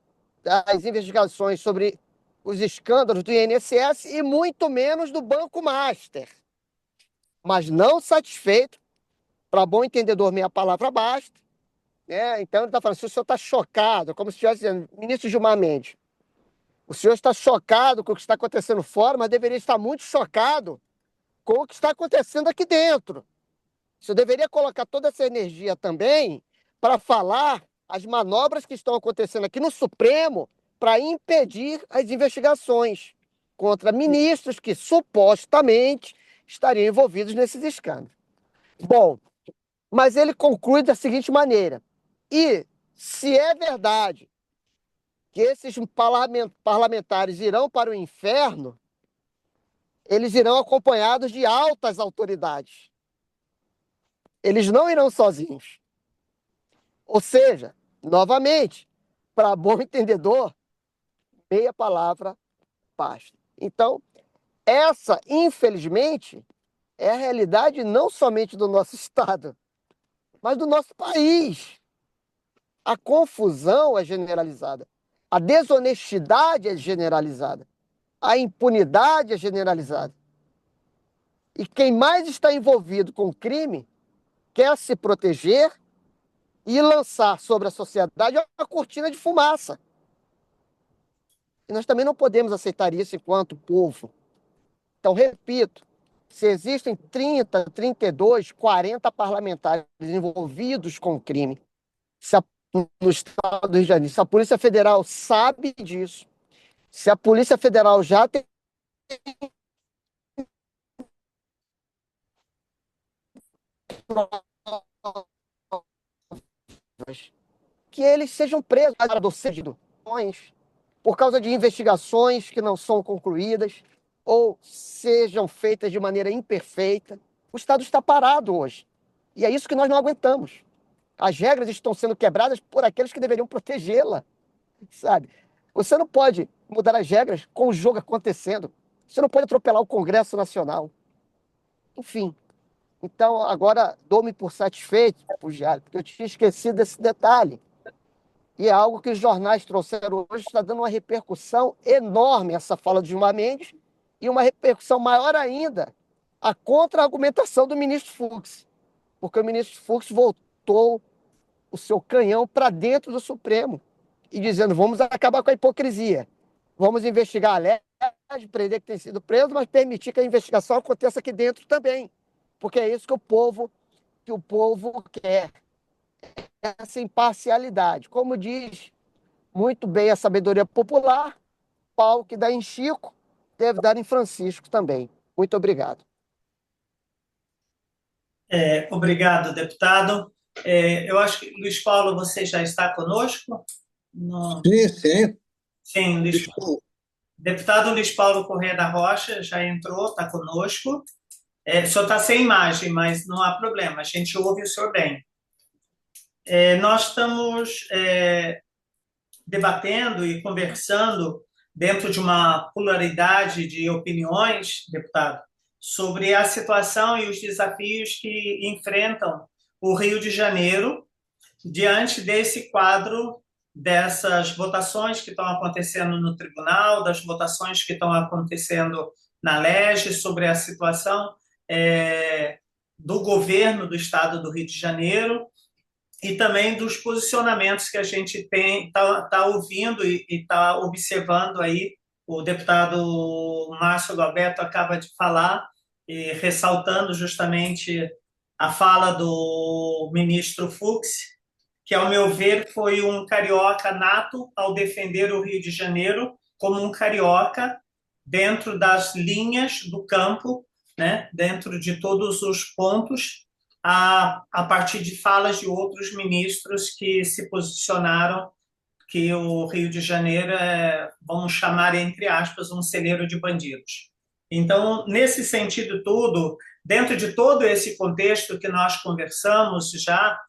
das investigações sobre os escândalos do INSS e muito menos do Banco Master. Mas não satisfeito, para bom entendedor, meia palavra basta, né? Então ele está falando, se o senhor está chocado, como se estivesse dizendo, ministro Gilmar Mendes, o senhor está chocado com o que está acontecendo fora, mas deveria estar muito chocado com o que está acontecendo aqui dentro. O senhor deveria colocar toda essa energia também para falar as manobras que estão acontecendo aqui no Supremo para impedir as investigações contra ministros que supostamente estariam envolvidos nesses escândalos. Bom, mas ele conclui da seguinte maneira: e se é verdade que esses parlamentares irão para o inferno, eles irão acompanhados de altas autoridades. Eles não irão sozinhos. Ou seja, novamente, para bom entendedor, meia palavra basta. Então, essa, infelizmente, é a realidade não somente do nosso Estado, mas do nosso país. A confusão é generalizada. A desonestidade é generalizada. A impunidade é generalizada. E quem mais está envolvido com o crime quer se proteger e lançar sobre a sociedade uma cortina de fumaça. E nós também não podemos aceitar isso enquanto povo. Então, repito, se existem 30, 32, 40 parlamentares envolvidos com o crime, no estado do Rio de Janeiro. Se a Polícia Federal sabe disso, se a Polícia Federal já tem que eles sejam presos por causa de investigações que não são concluídas ou sejam feitas de maneira imperfeita. O Estado está parado hoje. E é isso que nós não aguentamos. As regras estão sendo quebradas por aqueles que deveriam protegê-la, sabe? Você não pode mudar as regras com o jogo acontecendo. Você não pode atropelar o Congresso Nacional. Enfim. Então, agora dou-me por satisfeito, Pugiari, porque eu tinha esquecido desse detalhe. E é algo que os jornais trouxeram hoje, está dando uma repercussão enorme essa fala de Gilmar Mendes e uma repercussão maior ainda a contra-argumentação do ministro Fux, porque o ministro Fux voltou o seu canhão para dentro do Supremo e dizendo, vamos acabar com a hipocrisia, vamos investigar a Alerj, prender que tem sido preso, mas permitir que a investigação aconteça aqui dentro também, porque é isso que o povo quer. Essa imparcialidade. Como diz muito bem a sabedoria popular, pau que dá em Chico, deve dar em Francisco também. Muito obrigado. Obrigado, deputado. Eu acho que, Luiz Paulo, você já está conosco? Sim. Sim, Luiz Paulo. Deputado Luiz Paulo Corrêa da Rocha já entrou, está conosco. O senhor está sem imagem, mas não há problema, a gente ouve o senhor bem. Nós estamos debatendo e conversando dentro de uma pluralidade de opiniões, deputado, sobre a situação e os desafios que enfrentam o Rio de Janeiro diante desse quadro dessas votações que estão acontecendo no tribunal, das votações que estão acontecendo na Alerj sobre a situação do governo do estado do Rio de Janeiro e também dos posicionamentos que a gente está ouvindo e está observando aí. O deputado Márcio Galberto acaba de falar, ressaltando justamente a fala do ministro Fux, que, ao meu ver, foi um carioca nato ao defender o Rio de Janeiro como um carioca dentro das linhas do campo, né, dentro de todos os pontos, a partir de falas de outros ministros que se posicionaram que o Rio de Janeiro vamos chamar, entre aspas, um celeiro de bandidos. Então, nesse sentido todo, dentro de todo esse contexto que nós conversamos já,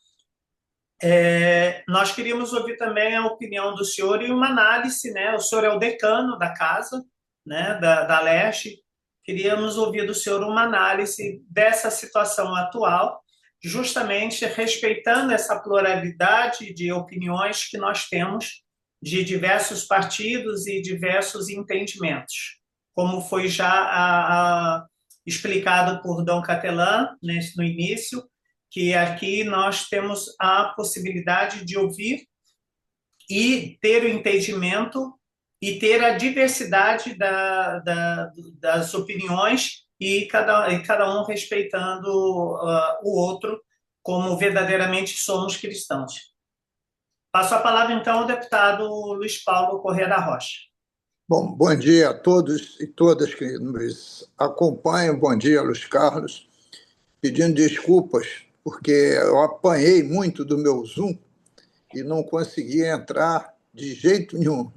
nós queríamos ouvir também a opinião do senhor e uma análise, né? O senhor é o decano da casa, né, da Alerj. Queríamos ouvir do senhor uma análise dessa situação atual, justamente respeitando essa pluralidade de opiniões que nós temos de diversos partidos e diversos entendimentos, como foi já explicado por Dom Catelan no início, que aqui nós temos a possibilidade de ouvir e ter o entendimento e ter a diversidade das opiniões e cada um respeitando o outro, como verdadeiramente somos cristãos. Passo a palavra, então, ao deputado Luiz Paulo Corrêa da Rocha. Bom dia a todos e todas que nos acompanham. Bom dia, Luiz Carlos. Pedindo desculpas, porque eu apanhei muito do meu Zoom e não consegui entrar de jeito nenhum.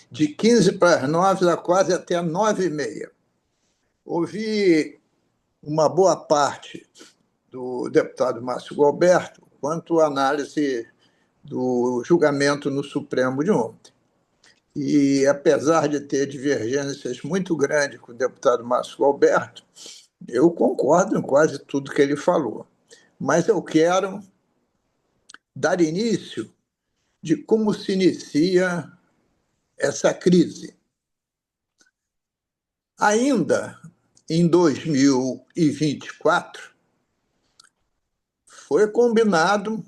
De 15 para as 9 a quase até 9h30. Ouvi uma boa parte do deputado Márcio Galberto quanto à análise do julgamento no Supremo de ontem. E, apesar de ter divergências muito grandes com o deputado Márcio Galberto, eu concordo em quase tudo que ele falou. Mas eu quero dar início de como se inicia essa crise. Ainda em 2024, foi combinado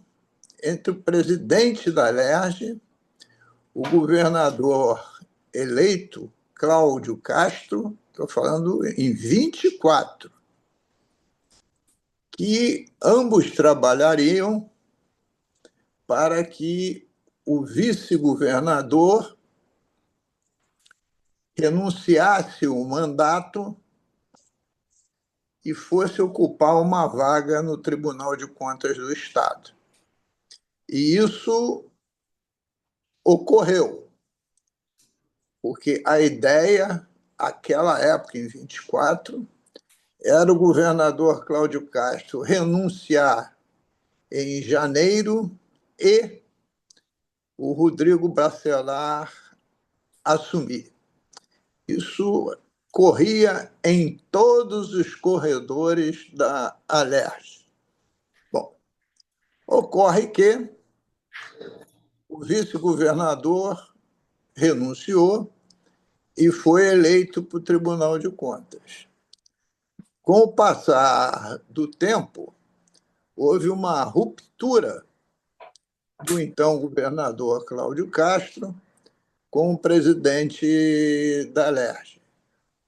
entre o presidente da Alerj, o governador eleito, Cláudio Castro, estou falando em 24, que ambos trabalhariam para que o vice-governador renunciasse o mandato e fosse ocupar uma vaga no Tribunal de Contas do Estado. E isso ocorreu, porque a ideia, naquela época, em 24, era o governador Cláudio Castro renunciar em janeiro e o Rodrigo Bacelar assumir. Isso corria em todos os corredores da Alerj. Bom, ocorre que o vice-governador renunciou e foi eleito para o Tribunal de Contas. Com o passar do tempo, houve uma ruptura do então governador Cláudio Castro com o presidente da Alerj.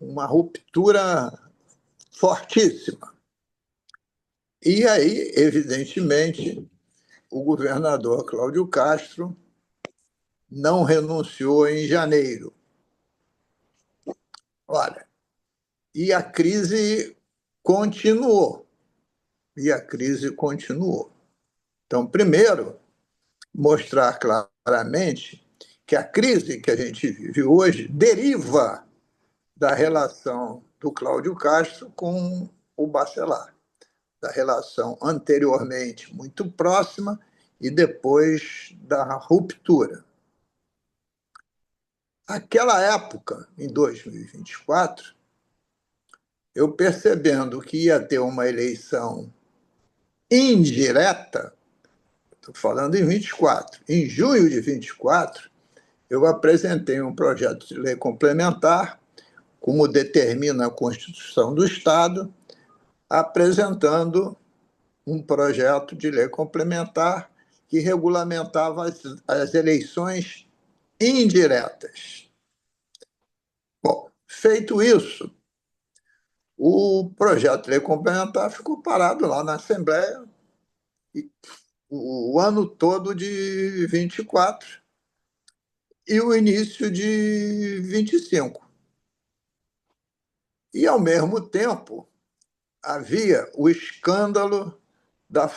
Uma ruptura fortíssima. E aí, evidentemente, o governador Cláudio Castro não renunciou em janeiro. Olha, e a crise continuou. Então, primeiro, mostrar claramente que a crise que a gente vive hoje deriva da relação do Cláudio Castro com o Bacelar, da relação anteriormente muito próxima e depois da ruptura. Aquela época, em 2024, eu percebendo que ia ter uma eleição indireta, estou falando em 24, em junho de 24, eu apresentei um projeto de lei complementar, como determina a Constituição do Estado, apresentando um projeto de lei complementar que regulamentava as eleições indiretas. Bom, feito isso, o projeto de lei complementar ficou parado lá na Assembleia o ano todo de 24 e o início de 25. E, ao mesmo tempo, havia o escândalo da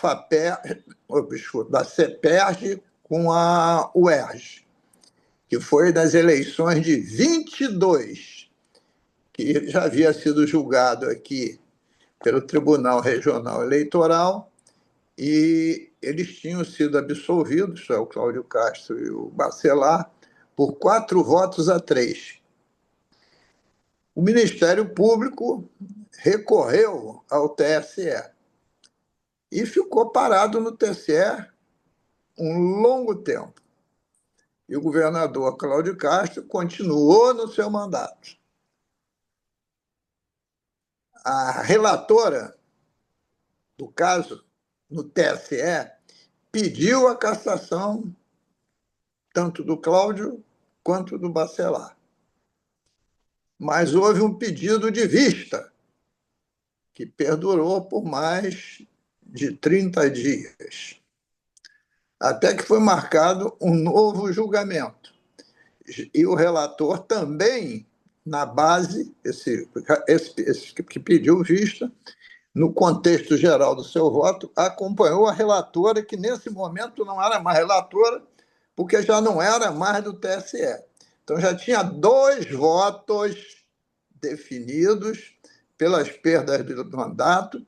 CEPERJ com a UERJ, que foi das eleições de 22, que já havia sido julgado aqui pelo Tribunal Regional Eleitoral, e eles tinham sido absolvidos, o Cláudio Castro e o Bacelar, por 4-3. O Ministério Público recorreu ao TSE e ficou parado no TSE um longo tempo. E o governador Cláudio Castro continuou no seu mandato. A relatora do caso no TSE pediu a cassação tanto do Cláudio quanto do Bacelar. Mas houve um pedido de vista que perdurou por mais de 30 dias, até que foi marcado um novo julgamento. E o relator também, na base, esse que pediu vista, no contexto geral do seu voto, acompanhou a relatora, que nesse momento não era mais relatora, porque já não era mais do TSE. Então já tinha 2 votos definidos pelas perdas do mandato,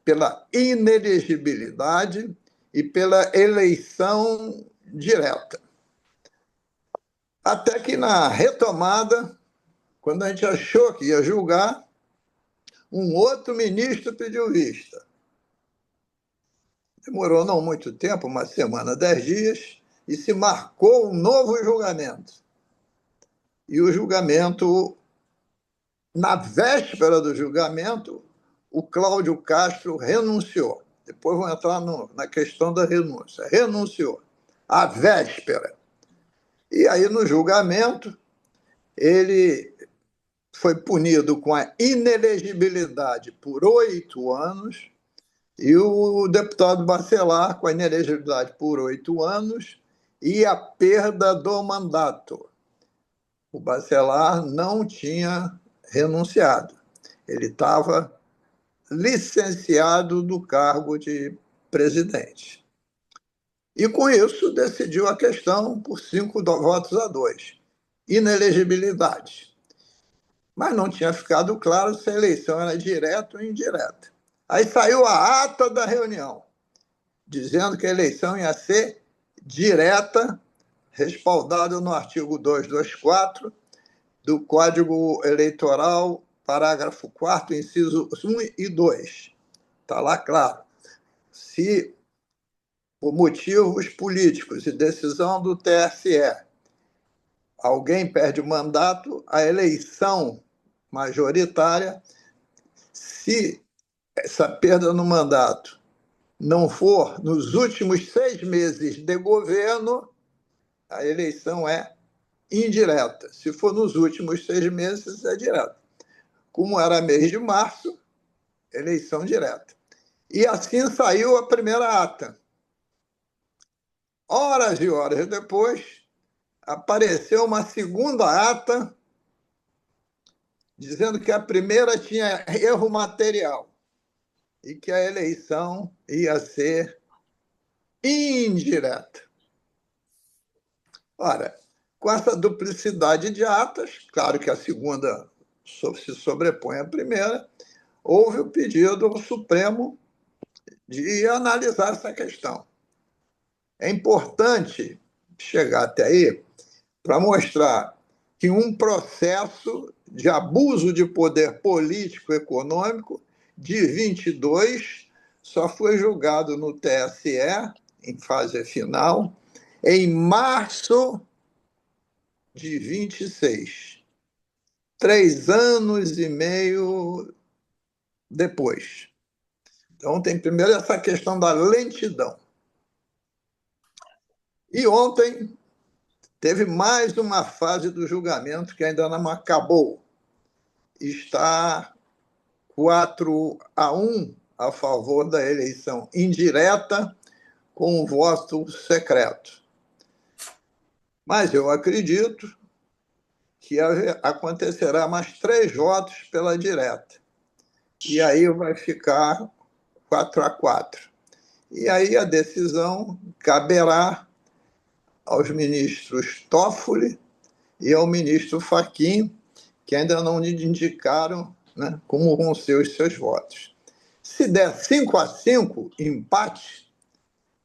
pela inelegibilidade e pela eleição direta. Até que na retomada, quando a gente achou que ia julgar, um outro ministro pediu vista. Demorou não muito tempo, uma semana, 10 dias, e se marcou um novo julgamento. E o julgamento, na véspera do julgamento, o Cláudio Castro renunciou. Depois vou entrar na questão da renúncia. Renunciou, à véspera. E aí, no julgamento, ele foi punido com a inelegibilidade por 8 anos, e o deputado Bacelar com a inelegibilidade por 8 anos e a perda do mandato. O Bacelar não tinha renunciado, ele estava licenciado do cargo de presidente. E, com isso, decidiu a questão por 5 votos a 2. Inelegibilidade. Mas não tinha ficado claro se a eleição era direta ou indireta. Aí saiu a ata da reunião, dizendo que a eleição ia ser direta, respaldada no artigo 224 do Código Eleitoral, parágrafo 4º, incisos 1 e 2. Está lá claro. Se, por motivos políticos e decisão do TSE, alguém perde o mandato, a eleição majoritária, se essa perda no mandato não for nos últimos 6 meses de governo, a eleição é indireta. Se for nos últimos 6 meses, é direta. Como era mês de março, eleição direta. E assim saiu a primeira ata. Horas e horas depois, apareceu uma segunda ata dizendo que a primeira tinha erro material e que a eleição ia ser indireta. Ora, com essa duplicidade de atas, claro que a segunda se sobrepõe à primeira, houve o pedido ao Supremo de analisar essa questão. É importante chegar até aí para mostrar que um processo de abuso de poder político e econômico de 22 só foi julgado no TSE, em fase final, em março de 26, 3 anos e meio depois. Então, tem primeiro essa questão da lentidão. E ontem teve mais uma fase do julgamento que ainda não acabou. Está 4-1 a favor da eleição indireta com o voto secreto. Mas eu acredito que acontecerá mais 3 votos pela direta. E aí vai ficar 4-4. E aí a decisão caberá aos ministros Toffoli e ao ministro Fachin, que ainda não indicaram, né, como vão ser os seus votos. Se der 5-5, empate,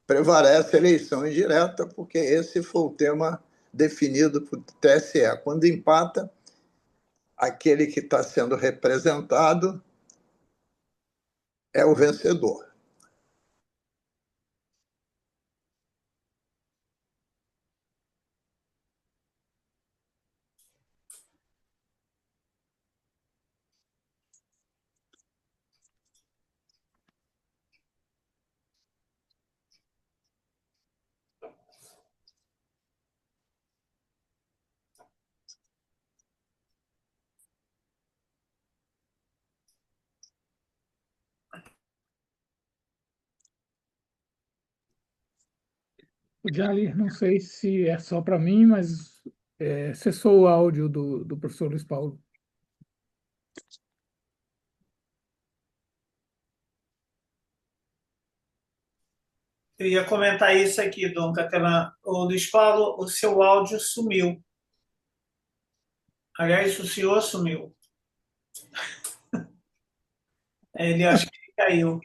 prevalece a eleição indireta, porque esse foi o tema definido por TSE. Quando empata, aquele que está sendo representado é o vencedor. Jali, não sei se é só para mim, mas cessou o áudio do professor Luiz Paulo. Eu ia comentar isso aqui, Dom Catelã. O Luiz Paulo, o seu áudio sumiu. Aliás, o senhor sumiu. Ele acho que caiu.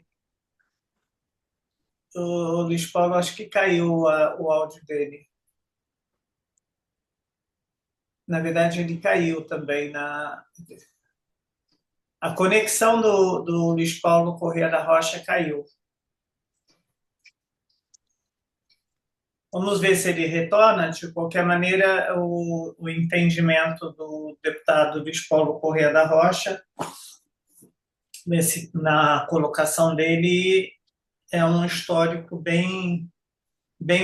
O Luiz Paulo acho que caiu o áudio dele. Na verdade, ele caiu também a conexão do Luiz Paulo Corrêa da Rocha caiu. Vamos ver se ele retorna. De qualquer maneira, o entendimento do deputado Luiz Paulo Corrêa da Rocha, na colocação dele, é um histórico bem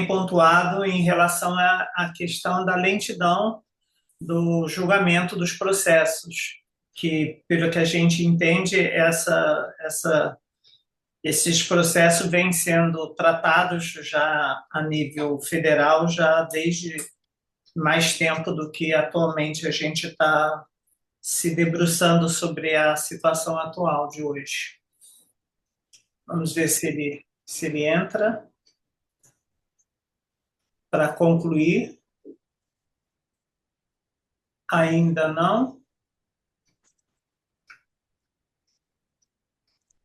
pontuado em relação à questão da lentidão do julgamento dos processos, que, pelo que a gente entende, esses processos vêm sendo tratados já a nível federal já desde mais tempo do que atualmente a gente está se debruçando sobre a situação atual de hoje. Vamos ver se ele entra para concluir. Ainda não.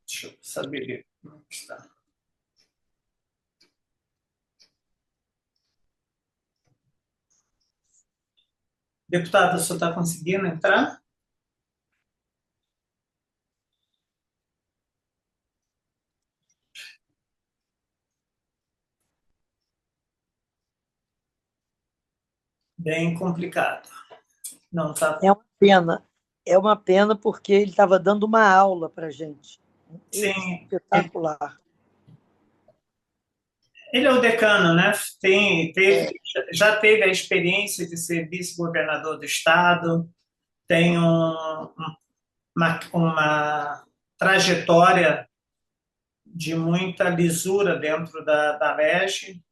Deixa eu saber como está. Deputado, você está conseguindo entrar? Bem complicado. Não está. É uma pena. É uma pena porque ele estava dando uma aula para a gente. Sim. Espetacular. Ele é o decano, né? Já teve a experiência de ser vice-governador do estado, tem uma trajetória de muita lisura dentro da LERJ.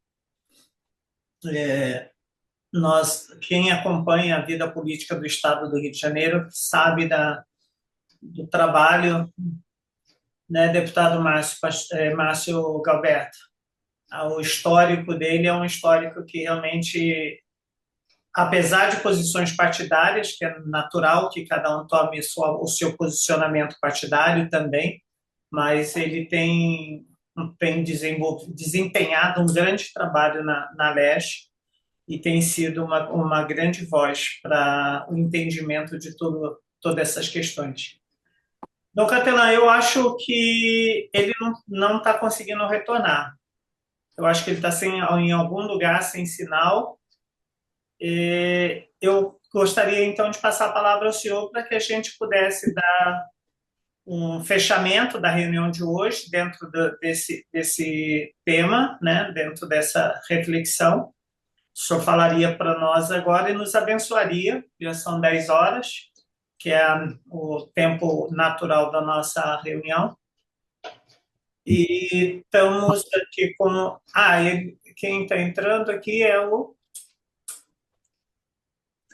Quem acompanha a vida política do estado do Rio de Janeiro sabe do trabalho, né, deputado Márcio Galberto. O histórico dele é um histórico que realmente, apesar de posições partidárias, que é natural que cada um tome o seu posicionamento partidário também, mas ele tem desempenhado um grande trabalho na LERJ e tem sido uma grande voz para o entendimento de todas essas questões. Dom Catelã, eu acho que ele não está conseguindo retornar. Eu acho que ele está em algum lugar sem sinal. Eu gostaria, então, de passar a palavra ao senhor para que a gente pudesse dar um fechamento da reunião de hoje dentro desse tema, né, dentro dessa reflexão. O senhor falaria para nós agora e nos abençoaria, já são 10 horas, que é o tempo natural da nossa reunião. E estamos aqui com... quem está entrando aqui é o...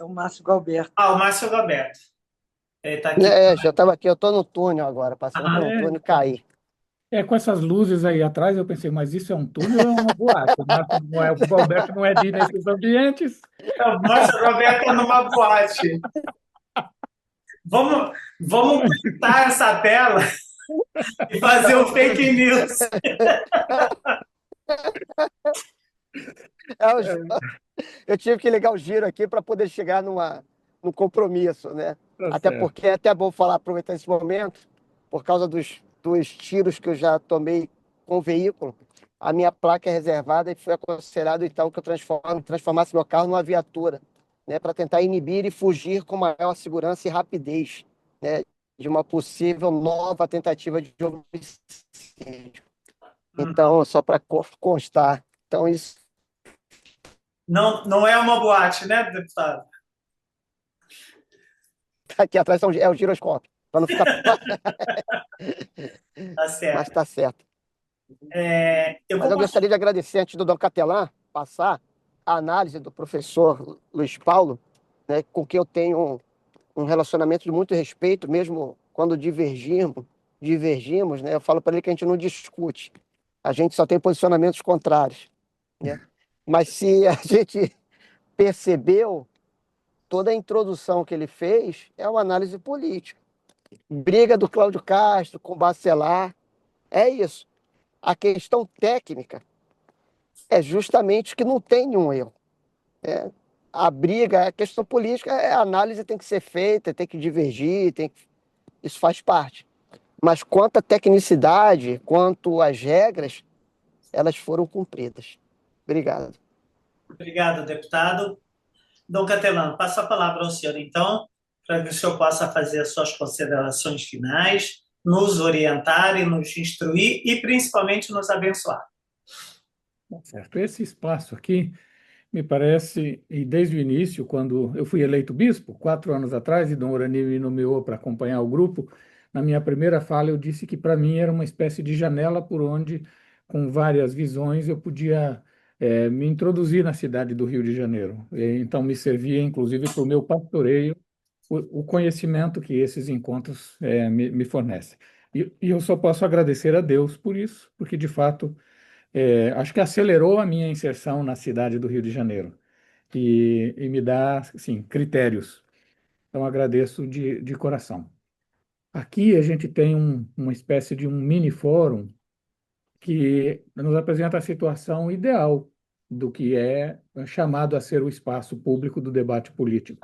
É o Márcio Galberto. O Márcio Galberto. Ele está aqui. Já estava aqui, eu estou no túnel agora, passando pelo túnel e caí. Com essas luzes aí atrás, eu pensei, mas isso é um túnel ou é uma boate? O Galberto não é de ir nesses ambientes. O Márcio Galberto é numa boate. Vamos montar essa tela e fazer um fake news. Eu tive que ligar o giro aqui para poder chegar no compromisso, né? Até porque é até bom aproveitar esse momento, por causa dos tiros que eu já tomei com o veículo, a minha placa é reservada e foi aconselhado, então, que eu transformasse meu carro numa viatura, né, para tentar inibir e fugir com maior segurança e rapidez, né, de uma possível nova tentativa de homicídio. Então, só para constar. Então, isso... Não é uma boate, né, deputado? Aqui atrás é o giroscópio, para não ficar... Tá certo. Mas está certo. Eu gostaria de agradecer, antes do Dom Catelã passar, a análise do professor Luiz Paulo, né, com quem eu tenho um relacionamento de muito respeito, mesmo quando divergimos, né, eu falo para ele que a gente não discute, a gente só tem posicionamentos contrários, né? Mas se a gente percebeu, toda a introdução que ele fez é uma análise política. Briga do Cláudio Castro com Bacelar, é isso. A questão técnica é justamente que não tem nenhum erro. A briga, a questão política, a análise tem que ser feita, tem que divergir, isso faz parte. Mas quanto à tecnicidade, quanto às regras, elas foram cumpridas. Obrigado. Obrigado, deputado. Dom Catelã, passo a palavra ao senhor, então, para que o senhor possa fazer as suas considerações finais, nos orientar e nos instruir e, principalmente, nos abençoar. Certo. Esse espaço aqui, me parece, e desde o início, quando eu fui eleito bispo, 4 anos atrás, e Dom Orani me nomeou para acompanhar o grupo, na minha primeira fala, eu disse que para mim era uma espécie de janela por onde, com várias visões, eu podia me introduzir na cidade do Rio de Janeiro. E, então, me servia, inclusive, para o meu pastoreio, o conhecimento que esses encontros me fornecem. E eu só posso agradecer a Deus por isso, porque, de fato, acho que acelerou a minha inserção na cidade do Rio de Janeiro e me dá, assim, critérios. Então, agradeço de coração. Aqui a gente tem uma espécie de um mini fórum que nos apresenta a situação ideal do que é chamado a ser o espaço público do debate político,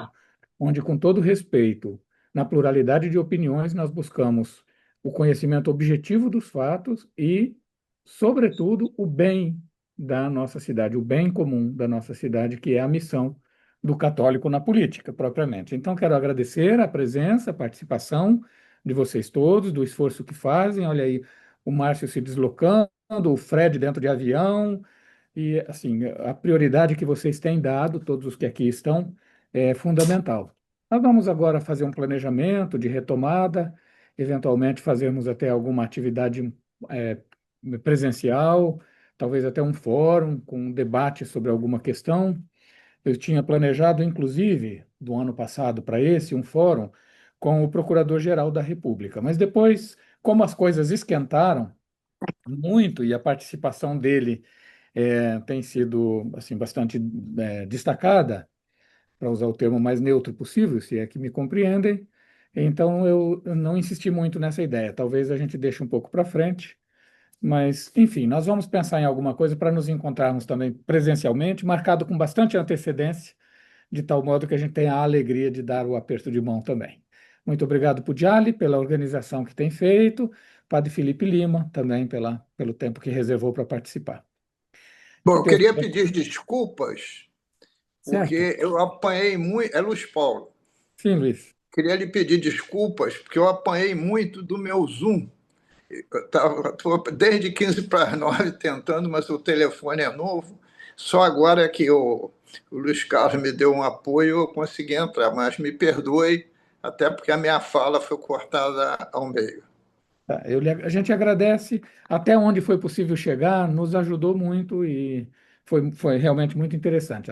onde, com todo respeito, na pluralidade de opiniões, nós buscamos o conhecimento objetivo dos fatos e, sobretudo, o bem da nossa cidade, o bem comum da nossa cidade, que é a missão do católico na política, propriamente. Então, quero agradecer a presença, a participação de vocês todos, do esforço que fazem. Olha aí, o Márcio se deslocando, o Fred dentro de avião, e assim, a prioridade que vocês têm dado, todos os que aqui estão, é fundamental. Nós vamos agora fazer um planejamento de retomada, eventualmente fazermos até alguma atividade é, presencial, talvez até um fórum com um debate sobre alguma questão. Eu tinha planejado, inclusive, do ano passado para esse, um fórum com o Procurador-Geral da República. Mas depois, como as coisas esquentaram muito e a participação dele tem sido assim bastante destacada, para usar o termo mais neutro possível, se é que me compreendem, então eu não insisti muito nessa ideia. Talvez a gente deixe um pouco para frente, mas, enfim, nós vamos pensar em alguma coisa para nos encontrarmos também presencialmente, marcado com bastante antecedência, de tal modo que a gente tenha a alegria de dar o aperto de mão também. Muito obrigado, Pudiali, pela organização que tem feito, Padre Felipe Lima, também pelo tempo que reservou para participar. Bom, Se eu Deus queria quiser. pedir desculpas, Certo? porque eu apanhei muito. É Luiz Paulo. Sim, Luiz. Queria lhe pedir desculpas, porque eu apanhei muito do meu Zoom. Estou desde 15 para as 9 tentando, mas o telefone é novo. Só agora que o Luiz Carlos me deu um apoio, eu consegui entrar, mas me perdoe, até porque a minha fala foi cortada ao meio. Tá, a gente agradece até onde foi possível chegar, nos ajudou muito e foi realmente muito interessante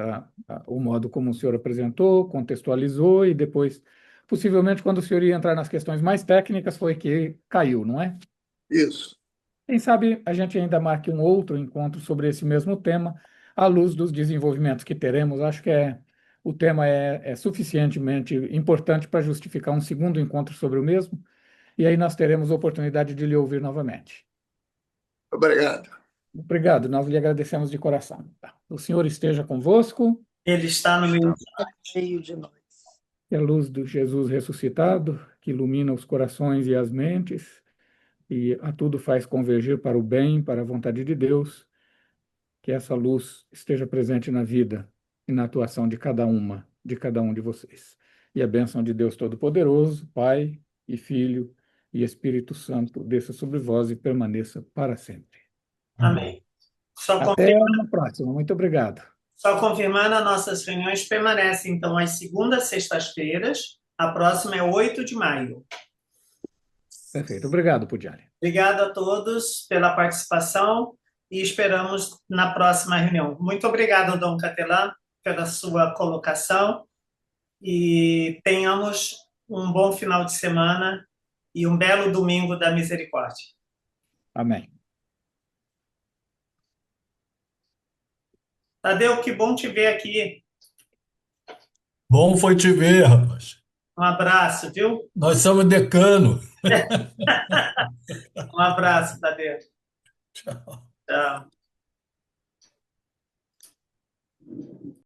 o modo como o senhor apresentou, contextualizou e depois, possivelmente, quando o senhor ia entrar nas questões mais técnicas, foi que caiu, não é? Isso. Quem sabe a gente ainda marque um outro encontro sobre esse mesmo tema, à luz dos desenvolvimentos que teremos. Acho que o tema é suficientemente importante para justificar um segundo encontro sobre o mesmo, e aí nós teremos a oportunidade de lhe ouvir novamente. Obrigado. Obrigado, nós lhe agradecemos de coração. Tá. O Senhor esteja convosco, Ele está no meio Cheio de nós. que a luz do Jesus ressuscitado, que ilumina os corações e as mentes, e a tudo faz convergir para o bem, para a vontade de Deus, que essa luz esteja presente na vida e na atuação de cada um de vocês. E a bênção de Deus Todo-Poderoso, Pai e Filho e Espírito Santo, desça sobre vós e permaneça para sempre. Amém. Até uma próxima. Muito obrigado. Só confirmando, as nossas reuniões permanecem, então, às segundas, sextas-feiras. A próxima é 8 de maio. Perfeito. Obrigado, Pudiali. Obrigado a todos pela participação e esperamos na próxima reunião. Muito obrigado, Dom Catelan, pela sua colocação e tenhamos um bom final de semana e um belo domingo da misericórdia. Amém. Tadeu, que bom te ver aqui. Bom foi te ver, rapaz. Um abraço, viu? Nós somos decano. Um abraço, Tadeu. Tchau. Tchau.